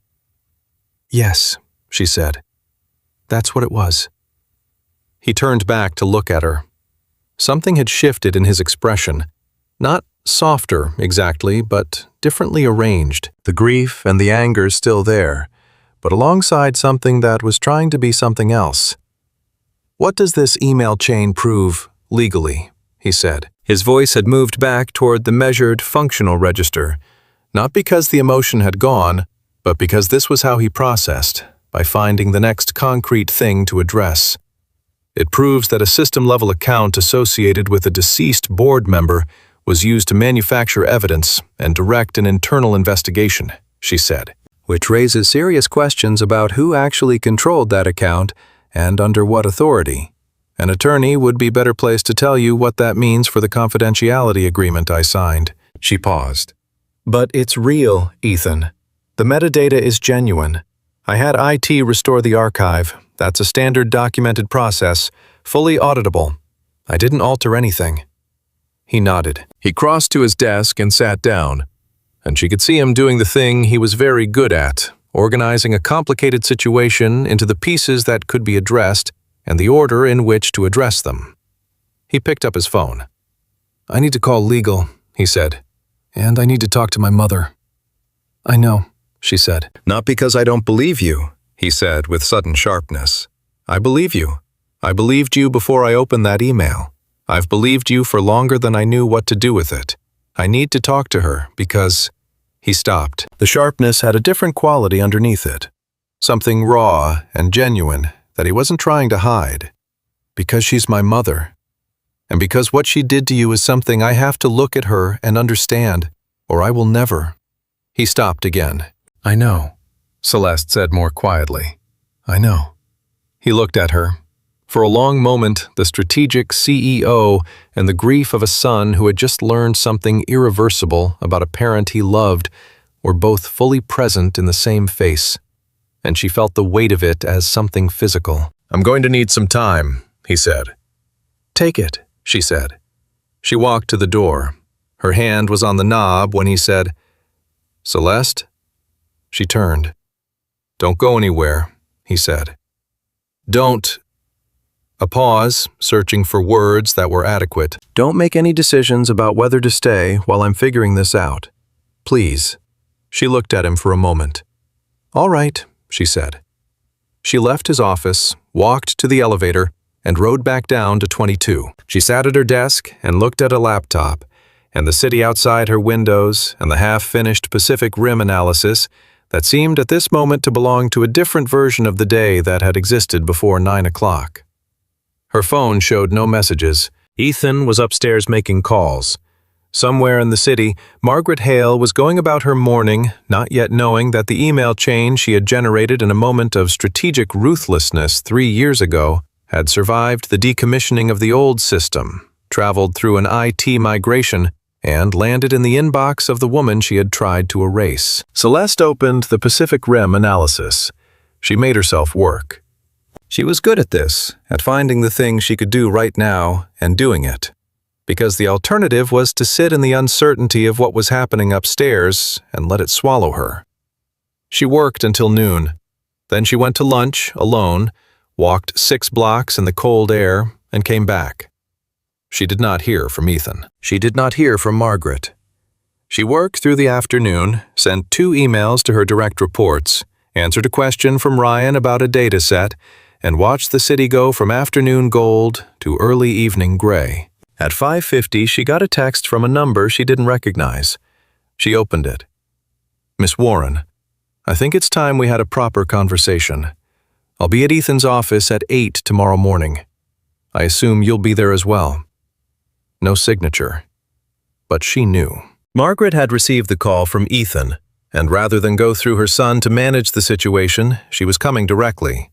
S1: "Yes," she said. "That's what it was." He turned back to look at her. Something had shifted in his expression. Not softer, exactly, but differently arranged. The grief and the anger still there, but alongside something that was trying to be something else. "What does this email chain prove, legally?" he said. His voice had moved back toward the measured, functional register, not because the emotion had gone, but because this was how he processed, by finding the next concrete thing to address. "It proves that a system-level account associated with a deceased board member was used to manufacture evidence and direct an internal investigation," she said, "which raises serious questions about who actually controlled that account and under what authority. An attorney would be better placed to tell you what that means for the confidentiality agreement I signed." She paused. "But it's real, Ethan. The metadata is genuine. I had IT restore the archive. That's a standard documented process, fully auditable. I didn't alter anything." He nodded. He crossed to his desk and sat down, and she could see him doing the thing he was very good at, organizing a complicated situation into the pieces that could be addressed and the order in which to address them. He picked up his phone. "I need to call legal," he said, "and I need to talk to my mother." "I know," she said. "Not because I don't believe you," he said with sudden sharpness. "I believe you. I believed you before I opened that email. I've believed you for longer than I knew what to do with it. I need to talk to her because—" He stopped. The sharpness had a different quality underneath it. Something raw and genuine that he wasn't trying to hide. "Because she's my mother. And because what she did to you is something I have to look at her and understand, or I will never." He stopped again. "I know," Celeste said more quietly. "I know." He looked at her. For a long moment, the strategic CEO and the grief of a son who had just learned something irreversible about a parent he loved were both fully present in the same face, and she felt the weight of it as something physical. "I'm going to need some time," he said. "Take it," she said. She walked to the door. Her hand was on the knob when he said, "Celeste?" She turned. "Don't go anywhere," he said. "Don't—" A pause, searching for words that were adequate. "Don't make any decisions about whether to stay while I'm figuring this out. Please." She looked at him for a moment. "All right," she said. She left his office, walked to the elevator, and rode back down to 22. She sat at her desk and looked at a laptop, and the city outside her windows and the half-finished Pacific Rim analysis that seemed at this moment to belong to a different version of the day that had existed before 9 o'clock. Her phone showed no messages. Ethan was upstairs making calls. Somewhere in the city, Margaret Hale was going about her morning, not yet knowing that the email chain she had generated in a moment of strategic ruthlessness 3 years ago had survived the decommissioning of the old system, traveled through an IT migration, and landed in the inbox of the woman she had tried to erase. Celeste opened the Pacific Rim analysis. She made herself work. She was good at this, at finding the thing she could do right now and doing it, because the alternative was to sit in the uncertainty of what was happening upstairs and let it swallow her. She worked until noon. Then she went to lunch alone, walked 6 blocks in the cold air, and came back. She did not hear from Ethan. She did not hear from Margaret. She worked through the afternoon, sent 2 emails to her direct reports, answered a question from Ryan about a data set, and watched the city go from afternoon gold to early evening gray. At 5:50, she got a text from a number she didn't recognize. She opened it. "Miss Warren, I think it's time we had a proper conversation. I'll be at Ethan's office at 8 tomorrow morning. I assume you'll be there as well." No signature. But she knew. Margaret had received the call from Ethan, and rather than go through her son to manage the situation, she was coming directly.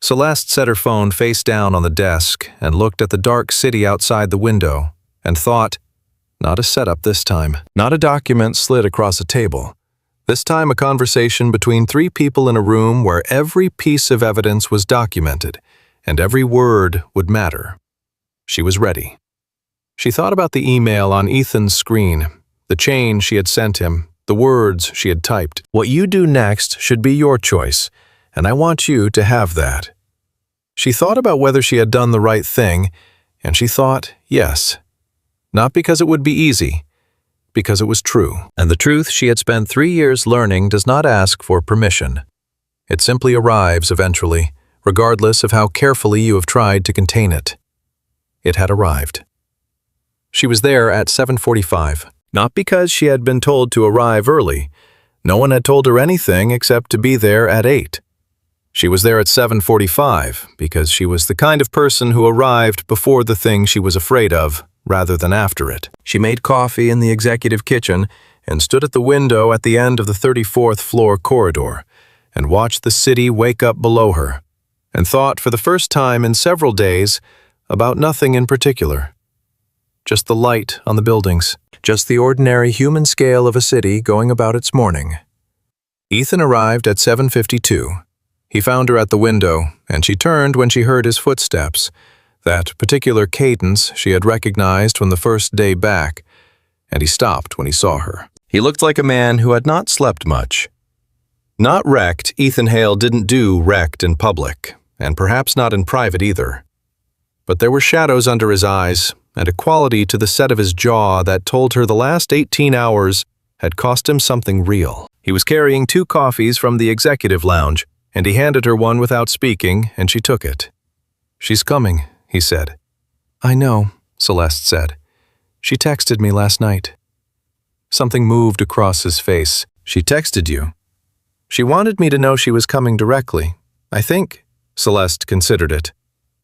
S1: Celeste set her phone face down on the desk and looked at the dark city outside the window and thought, not a setup this time, not a document slid across a table. This time a conversation between three people in a room where every piece of evidence was documented, and every word would matter. She was ready. She thought about the email on Ethan's screen, the chain she had sent him, the words she had typed. What you do next should be your choice, and I want you to have that. She thought about whether she had done the right thing, and she thought, yes. Not because it would be easy, because it was true. And the truth she had spent 3 years learning does not ask for permission. It simply arrives eventually, regardless of how carefully you have tried to contain it. It had arrived. She was there at 7:45, not because she had been told to arrive early. No one had told her anything except to be there at 8. She was there at 7:45 because she was the kind of person who arrived before the thing she was afraid of, rather than after it. She made coffee in the executive kitchen and stood at the window at the end of the 34th floor corridor and watched the city wake up below her, and thought for the first time in several days about nothing in particular. Just the light on the buildings, just the ordinary human scale of a city going about its morning. Ethan arrived at 7:52. He found her at the window, and she turned when she heard his footsteps, that particular cadence she had recognized from the first day back, and he stopped when he saw her. He looked like a man who had not slept much. Not wrecked, Ethan Hale didn't do wrecked in public, and perhaps not in private either. But there were shadows under his eyes, and a quality to the set of his jaw that told her the last 18 hours had cost him something real. He was carrying 2 coffees from the executive lounge, and he handed her one without speaking, and she took it. "She's coming," he said. "I know," Celeste said. "She texted me last night." Something moved across his face. "She texted you?" "She wanted me to know she was coming directly. I think," Celeste considered it,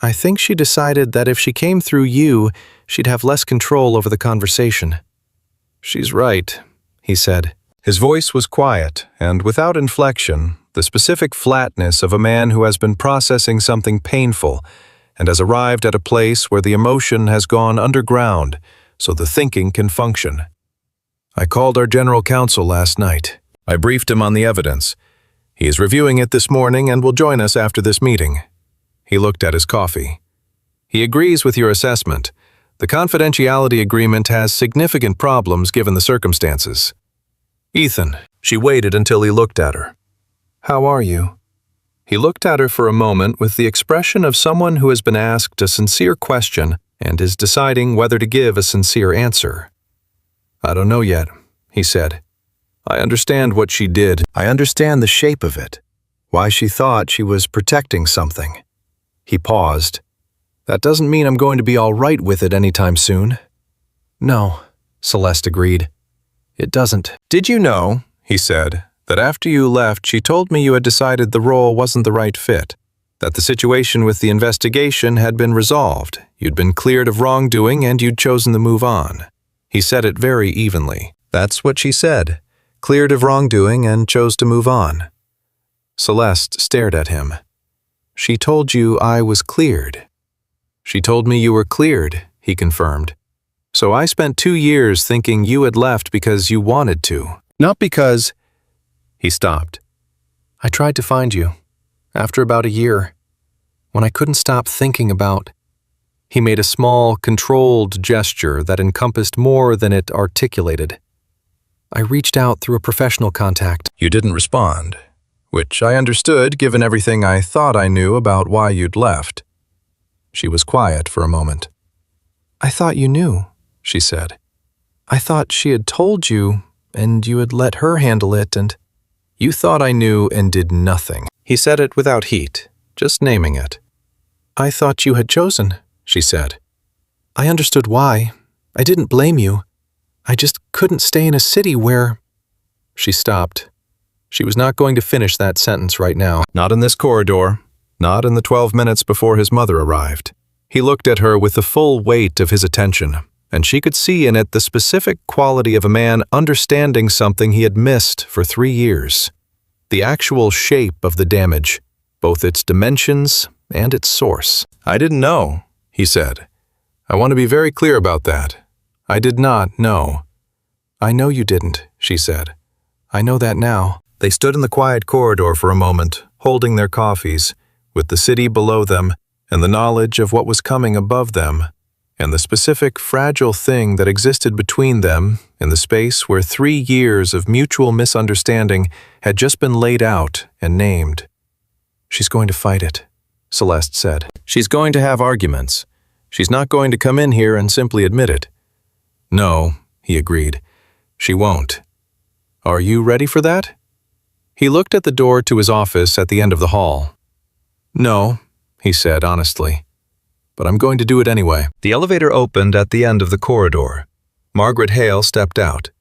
S1: "I think she decided that if she came through you, she'd have less control over the conversation." "She's right," he said. His voice was quiet and without inflection, the specific flatness of a man who has been processing something painful and has arrived at a place where the emotion has gone underground so the thinking can function. "I called our general counsel last night. I briefed him on the evidence. He is reviewing it this morning and will join us after this meeting." He looked at his coffee. "He agrees with your assessment. The confidentiality agreement has significant problems given the circumstances." "Ethan," she waited until he looked at her. "How are you?" He looked at her for a moment with the expression of someone who has been asked a sincere question and is deciding whether to give a sincere answer. "I don't know yet," he said. "I understand what she did. I understand the shape of it, why she thought she was protecting something." He paused. "That doesn't mean I'm going to be all right with it anytime soon." "No," Celeste agreed. "It doesn't." "Did you know," he said, "that after you left she told me you had decided the role wasn't the right fit, that the situation with the investigation had been resolved, you'd been cleared of wrongdoing and you'd chosen to move on." He said it very evenly. "That's what she said. Cleared of wrongdoing and chose to move on." Celeste stared at him. "She told you I was cleared." "She told me you were cleared," he confirmed. "So I spent 2 years thinking you had left because you wanted to, not because—" He stopped. "I tried to find you, after about a year, when I couldn't stop thinking about—" He made a small, controlled gesture that encompassed more than it articulated. "I reached out through a professional contact." "You didn't respond, which I understood given everything I thought I knew about why you'd left." She was quiet for a moment. "I thought you knew," she said. "I thought she had told you, and you had let her handle it, and—" "You thought I knew and did nothing." He said it without heat, just naming it. "I thought you had chosen," she said. "I understood why. I didn't blame you. I just couldn't stay in a city where—" She stopped. She was not going to finish that sentence right now. Not in this corridor. Not in the 12 minutes before his mother arrived. He looked at her with the full weight of his attention, and she could see in it the specific quality of a man understanding something he had missed for 3 years. The actual shape of the damage, both its dimensions and its source. "I didn't know," he said. "I want to be very clear about that. I did not know." "I know you didn't," she said. I know that now.
S2: They stood in the quiet corridor for a moment, holding their coffees, with the city below them and the knowledge of what was coming above them, and the specific fragile thing that existed between them in the space where 3 years of mutual misunderstanding had just been laid out and named.
S1: She's going to fight it, Celeste said. She's going to have arguments. She's not going to come in here and simply admit it. No, he agreed. She won't. Are you ready for that? He looked at the door to his office at the end of the hall. No, he said honestly, but I'm going to do it anyway.
S2: The elevator opened at the end of the corridor. Margaret Hale stepped out.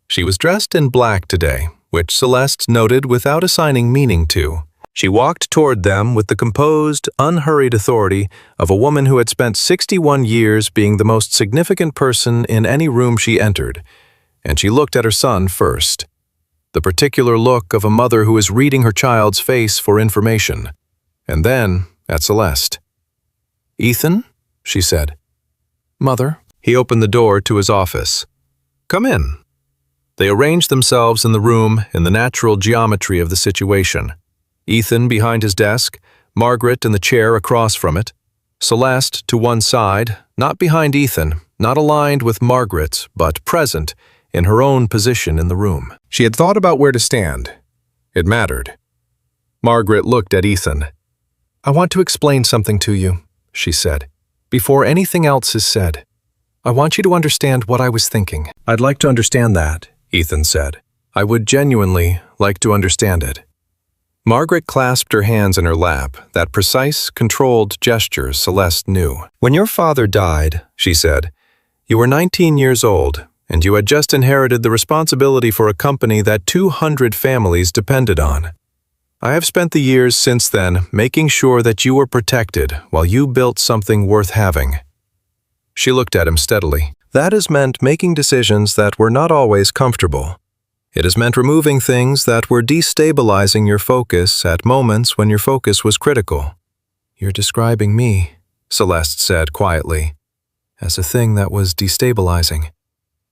S2: She was dressed in black today, which Celeste noted without assigning meaning to. She walked toward them with the composed, unhurried authority of a woman who had spent 61 years being the most significant person in any room she entered, and she looked at her son first. The particular look of a mother who is reading her child's face for information, and then at Celeste. "Ethan?" she said. "Mother?" He opened the door to his office. "Come in." They arranged themselves in the room in the natural geometry of the situation. Ethan behind his desk, Margaret in the chair across from it, Celeste to one side, not behind Ethan, not aligned with Margaret, but present in her own position in the room. She had thought about where to stand. It mattered. Margaret looked at Ethan. "I want to explain something to you," she said, "before anything else is said. I want you to understand what I was thinking." "I'd like to understand that," Ethan said. "I would genuinely like to understand it." Margaret clasped her hands in her lap, that precise, controlled gesture Celeste knew. "When your father died," she said, "you were 19 years old, and you had just inherited the responsibility for a company that 200 families depended on. I have spent the years since then making sure that you were protected while you built something worth having." She looked at him steadily. "That has meant making decisions that were not always comfortable. It has meant removing things that were destabilizing your focus at moments when your focus was critical." "You're describing me," Celeste said quietly, "as a thing that was destabilizing."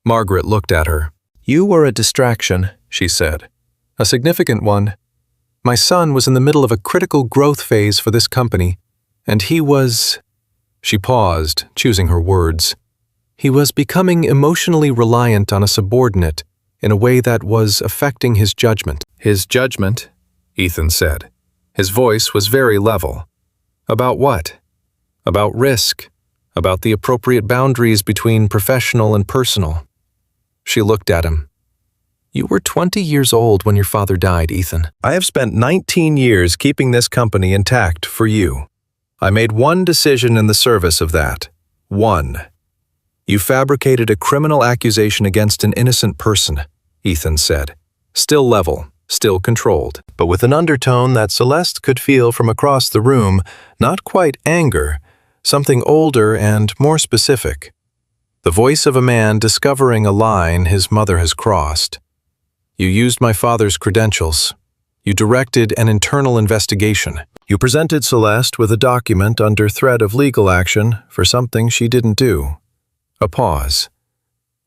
S2: Margaret looked at her. "You were a distraction," she said. "A significant one. My son was in the middle of a critical growth phase for this company, and he was—" She paused, choosing her words. "He was becoming emotionally reliant on a subordinate in a way that was affecting his judgment." "His judgment?" Ethan said. His voice was very level. "About what?" "About risk. About the appropriate boundaries between professional and personal." She looked at him. "You were 20 years old when your father died, Ethan. I have spent 19 years keeping this company intact for you. I made one decision in the service of that. One. You fabricated a criminal accusation against an innocent person," Ethan said. Still level, still controlled, but with an undertone that Celeste could feel from across the room, not quite anger, something older and more specific. The voice of a man discovering a line his mother has crossed. "You used my father's credentials. You directed an internal investigation. You presented Celeste with a document under threat of legal action for something she didn't do." A pause.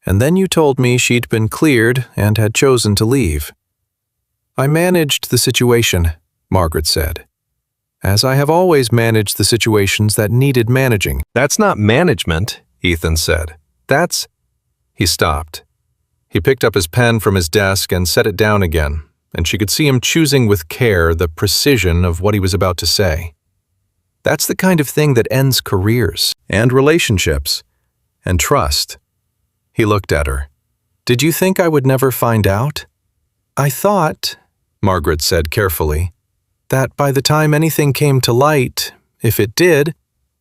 S2: "And then you told me she'd been cleared and had chosen to leave." "I managed the situation," Margaret said, "as I have always managed the situations that needed managing." "That's not management," Ethan said. "That's—" He stopped. He picked up his pen from his desk and set it down again, and she could see him choosing with care the precision of what he was about to say. "That's the kind of thing that ends careers, and relationships, and trust." He looked at her. "Did you think I would never find out?" "I thought," Margaret said carefully, "that by the time anything came to light, if it did,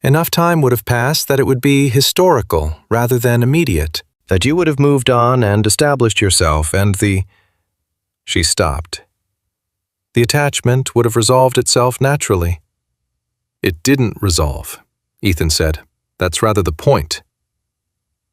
S2: enough time would have passed that it would be historical rather than immediate, that you would have moved on and established yourself and the—" She stopped. "The attachment would have resolved itself naturally." "It didn't resolve," Ethan said. "That's rather the point."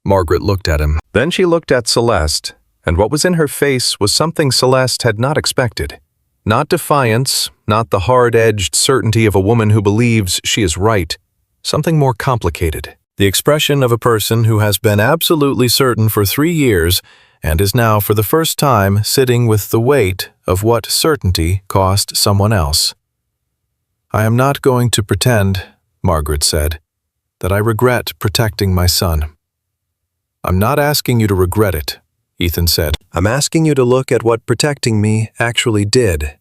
S2: Margaret looked at him. Then she looked at Celeste, and what was in her face was something Celeste had not expected. Not defiance, not the hard-edged certainty of a woman who believes she is right. Something more complicated. The expression of a person who has been absolutely certain for 3 years
S1: and is now for the first time sitting with the weight of what certainty cost someone else. "I am not going to pretend," Margaret said, "that I regret protecting my son." "I'm not asking you to regret it," Ethan said.
S2: "I'm asking you to look at what protecting me actually did."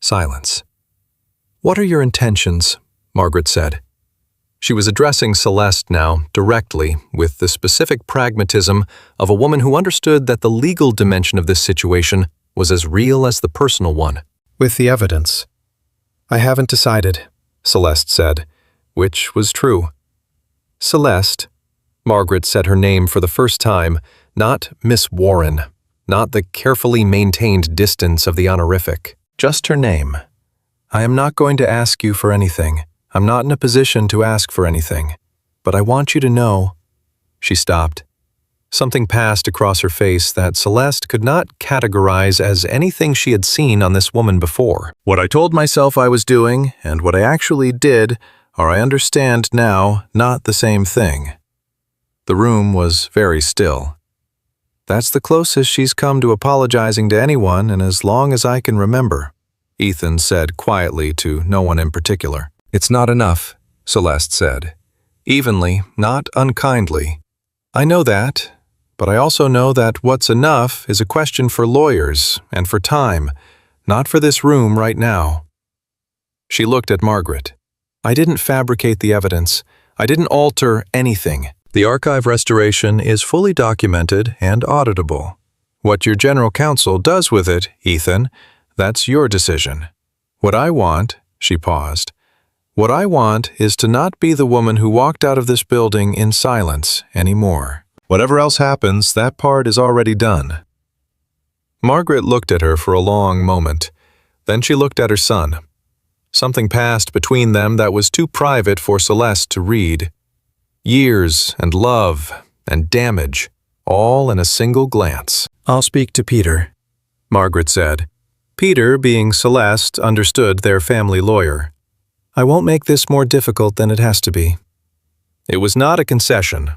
S2: Silence. "What are your intentions?" Margaret said. She was addressing Celeste now, directly, with the specific pragmatism of a woman who understood that the legal dimension of this situation was as real as the personal one. "With the evidence." "I haven't decided," Celeste said, which was true. Celeste. Margaret said her name for the first time, not Miss Warren, not the carefully maintained distance of the honorific, just her name. "I am not going to ask you for anything. I'm not in a position to ask for anything. But I want you to know—" She stopped. Something passed across her face that Celeste could not categorize as anything she had seen on this woman before. "What I told myself I was doing and what I actually did are, I understand now, not the same thing." The room was very still. "That's the closest she's come to apologizing to anyone in as long as I can remember," Ethan said quietly to no one in particular. "It's not enough," Celeste said. Evenly, not unkindly. "I know that, but I also know that what's enough is a question for lawyers and for time, not for this room right now." She looked at Margaret. "I didn't fabricate the evidence. I didn't alter anything. The archive restoration is fully documented and auditable. What your general counsel does with it, Ethan, that's your decision. What I want," she paused, "what I want is to not be the woman who walked out of this building in silence anymore. Whatever else happens, that part is already done." Margaret looked at her for a long moment. Then she looked at her son. Something passed between them that was too private for Celeste to read. Years and love and damage, all in a single glance. "I'll speak to Peter," Margaret said. Peter, being Celeste, understood their family lawyer. "I won't make this more difficult than it has to be." It was not a concession.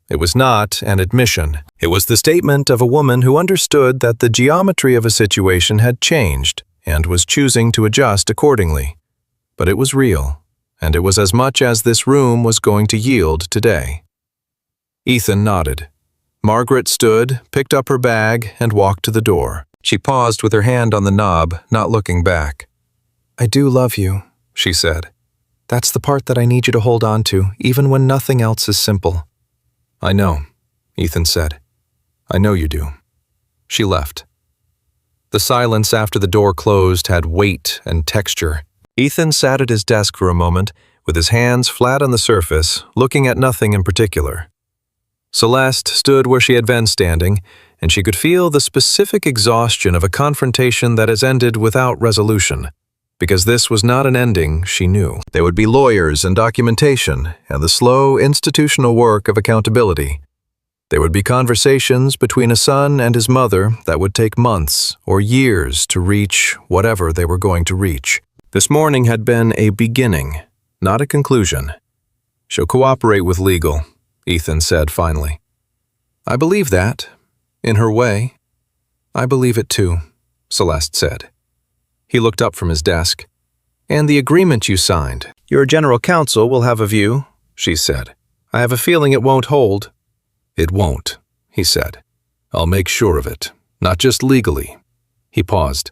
S2: It was not an admission. It was the statement of a woman who understood that the geometry of a situation had changed and was choosing to adjust accordingly. But it was real, and it was as much as this room was going to yield today. Ethan nodded. Margaret stood, picked up her bag, and walked to the door. She paused with her hand on the knob, not looking back. "I do love you," she said. "That's the part that I need you to hold on to, even when nothing else is simple." "I know," Ethan said. "I know you do." She left. The silence after the door closed had weight and texture. Ethan sat at his desk for a moment, with his hands flat on the surface, looking at nothing in particular. Celeste stood where she had been standing, and she could feel the specific exhaustion of a confrontation that has ended without resolution. Because this was not an ending, she knew. There would be lawyers and documentation, and the slow institutional work of accountability. There would be conversations between a son and his mother that would take months or years to reach whatever they were going to reach. This morning had been a beginning, not a conclusion. "She'll cooperate with legal," Ethan said finally. "I believe that, in her way." "I believe it too," Celeste said. He looked up from his desk. "And the agreement you signed. Your general counsel will have a view," she said. "I have a feeling it won't hold." "It won't," he said. "I'll make sure of it, not just legally." He paused.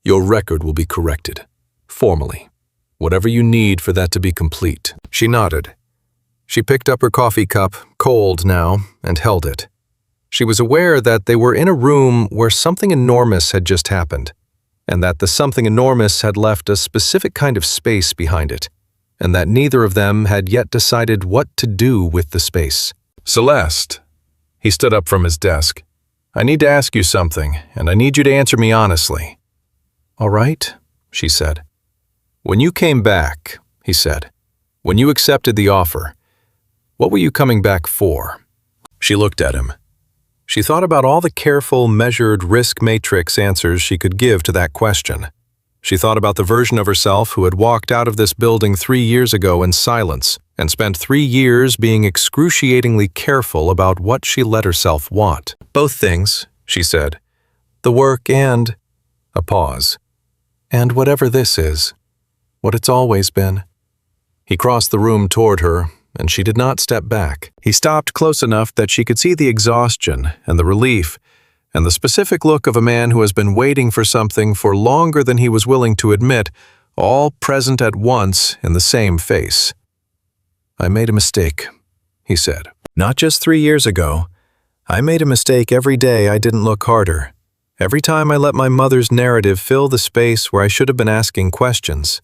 S2: "Your record will be corrected. Formally. Whatever you need for that to be complete." She nodded. She picked up her coffee cup, cold now, and held it. She was aware that they were in a room where something enormous had just happened, and that the something enormous had left a specific kind of space behind it, and that neither of them had yet decided what to do with the space. "Celeste." He stood up from his desk. "I need to ask you something, and I need you to answer me honestly." "All right," she said. "When you came back," he said, "when you accepted the offer, what were you coming back for?" She looked at him. She thought about all the careful, measured risk matrix answers she could give to that question. She thought about the version of herself who had walked out of this building 3 years ago in silence,
S1: and spent 3 years being excruciatingly careful about what she let herself want. Both things, she said. The work and... a pause. And whatever this is. What it's always been. He crossed the room toward her, and she did not step back. He stopped close enough that she could see the exhaustion and the relief, and the specific look of a man who has been waiting for something for longer than he was willing to admit, all present at once in the same face. I made a mistake, he said. Not just 3 years ago. I made a mistake every day I didn't look harder. Every time I let my mother's narrative fill the space where I should have been asking questions.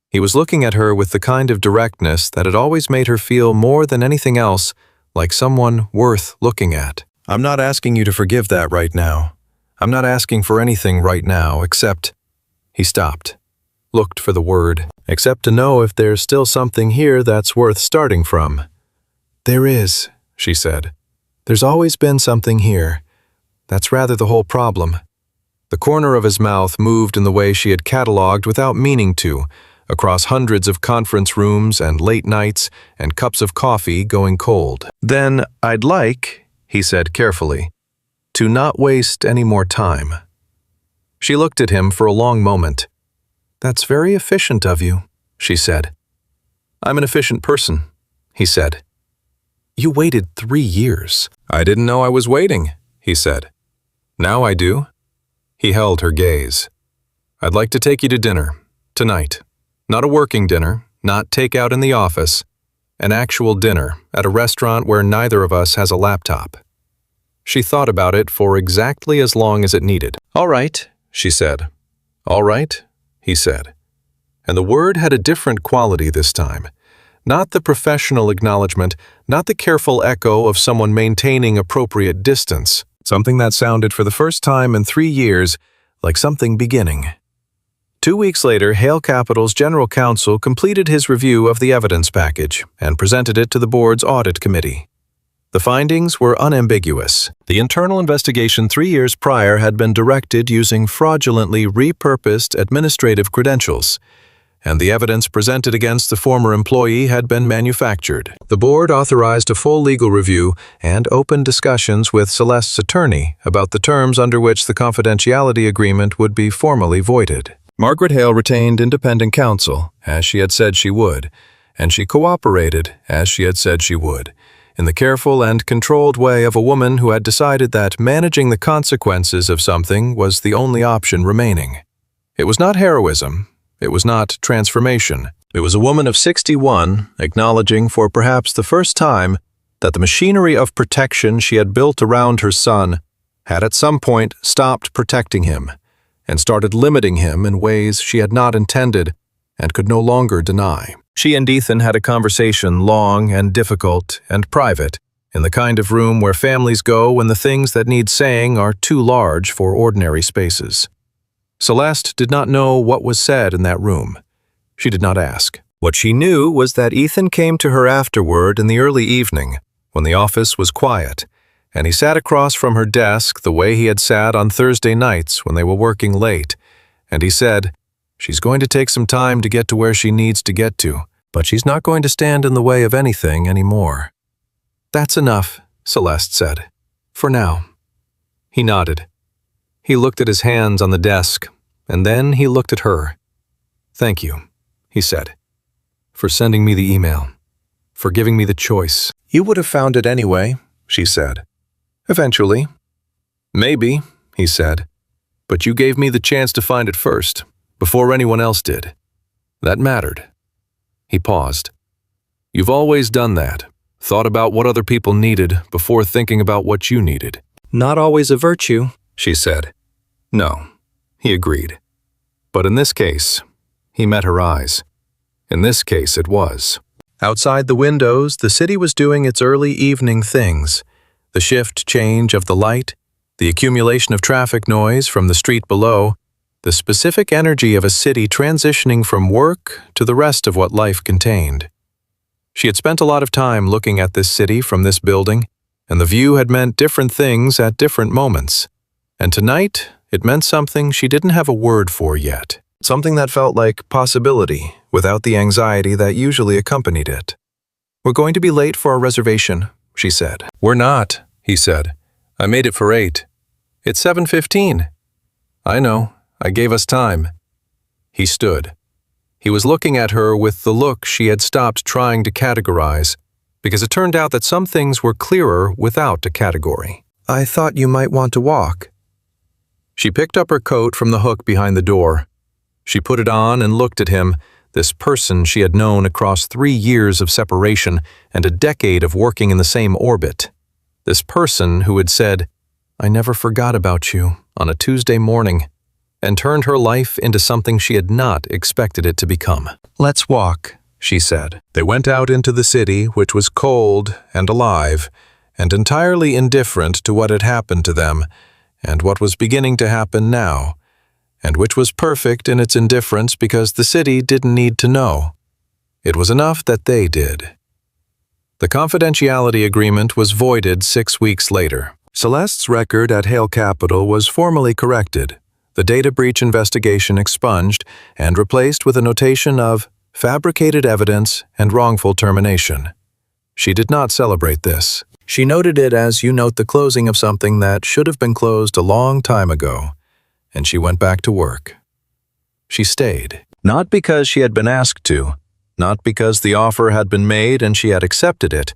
S1: He was looking at her with the kind of directness that had always made her feel more than anything else like someone worth looking at. I'm not asking you to forgive that right now. I'm not asking for anything right now except... He stopped, looked for the word, except to know if there's still something here that's worth starting from. There is, she said. There's always been something here. That's rather the whole problem. The corner of his mouth moved in the way she had catalogued without meaning to, across hundreds of conference rooms and late nights and cups of coffee going cold. Then I'd like, he said carefully, to not waste any more time. She looked at him for a long moment. That's very efficient of you, she said. I'm an efficient person, he said. You waited 3 years. I didn't know I was waiting, he said. Now I do. He held her gaze. I'd like to take you to dinner, tonight. Not a working dinner, not takeout in the office, an actual dinner at a restaurant where neither of us has a laptop. She thought about it for exactly as long as it needed. All right, she said. All right, he said. And the word had a different quality this time. Not the professional acknowledgement, not the careful echo of someone maintaining appropriate distance. Something that sounded for the first time in 3 years like something beginning. 2 weeks later, Hale Capital's general counsel completed his review of the evidence package and presented it to the board's audit committee. The findings were unambiguous. The internal investigation 3 years prior had been directed using fraudulently repurposed administrative credentials, and the evidence presented against the former employee had been manufactured. The board authorized a full legal review and opened discussions with Celeste's attorney about the terms under which the confidentiality agreement would be formally voided. Margaret Hale retained independent counsel, as she had said she would, and she cooperated, as she had said she would, in the careful and controlled way of a woman who had decided that managing the consequences of something was the only option remaining. It was not heroism. It was not transformation. It was a woman of 61, acknowledging for perhaps the first time that the machinery of protection she had built around her son had at some point stopped protecting him, and started limiting him in ways she had not intended and could no longer deny. She and Ethan had a conversation long and difficult and private, in the kind of room where families go when the things that need saying are too large for ordinary spaces. Celeste did not know what was said in that room. She did not ask. What she knew was that Ethan came to her afterward in the early evening, when the office was quiet, and he sat across from her desk the way he had sat on Thursday nights when they were working late, and he said, "She's going to take some time to get to where she needs to get to, but she's not going to stand in the way of anything anymore." "That's enough," Celeste said. "For now." He nodded. He looked at his hands on the desk, and then he looked at her. "Thank you," he said, "for sending me the email, for giving me the choice." "You would have found it anyway," she said. "Eventually." "Maybe," he said, "but you gave me the chance to find it first, before anyone else did. That mattered." He paused. "You've always done that, thought about what other people needed before thinking about what you needed." "Not always a virtue," she said. "No," he agreed. "But in this case," he met her eyes. "In this case it was." Outside the windows, the city was doing its early evening things. The shift change of the light, the accumulation of traffic noise from the street below, the specific energy of a city transitioning from work to the rest of what life contained. She had spent a lot of time looking at this city from this building, and the view had meant different things at different moments. And tonight, it meant something she didn't have a word for yet. Something that felt like possibility without the anxiety that usually accompanied it. "We're going to be late for our reservation," she said. "We're not," he said. "I made it for 8. It's 7:15. "I know. I gave us time." He stood. He was looking at her with the look she had stopped trying to categorize, because it turned out that some things were clearer without a category. "I thought you might want to walk." She picked up her coat from the hook behind the door. She put it on and looked at him, this person she had known across 3 years of separation and a decade of working in the same orbit. This person who had said, "I never forgot about you," on a Tuesday morning, and turned her life into something she had not expected it to become. "Let's walk," she said. They went out into the city, which was cold and alive, and entirely indifferent to what had happened to them, and what was beginning to happen now, and which was perfect in its indifference because the city didn't need to know. It was enough that they did. The confidentiality agreement was voided 6 weeks later. Celeste's record at Hale Capital was formally corrected, the data breach investigation expunged and replaced with a notation of fabricated evidence and wrongful termination. She did not celebrate this. She noted it as you note the closing of something that should have been closed a long time ago, and she went back to work. She stayed, not because she had been asked to, not because the offer had been made and she had accepted it,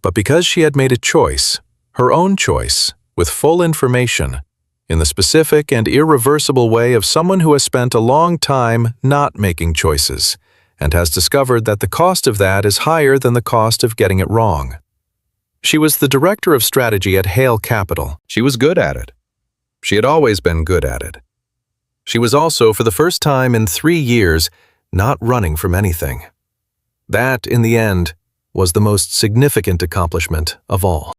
S1: but because she had made a choice, her own choice, with full information, in the specific and irreversible way of someone who has spent a long time not making choices, and has discovered that the cost of that is higher than the cost of getting it wrong. She was the director of strategy at Hale Capital. She was good at it. She had always been good at it. She was also, for the first time in 3 years, not running from anything. That, in the end, was the most significant accomplishment of all.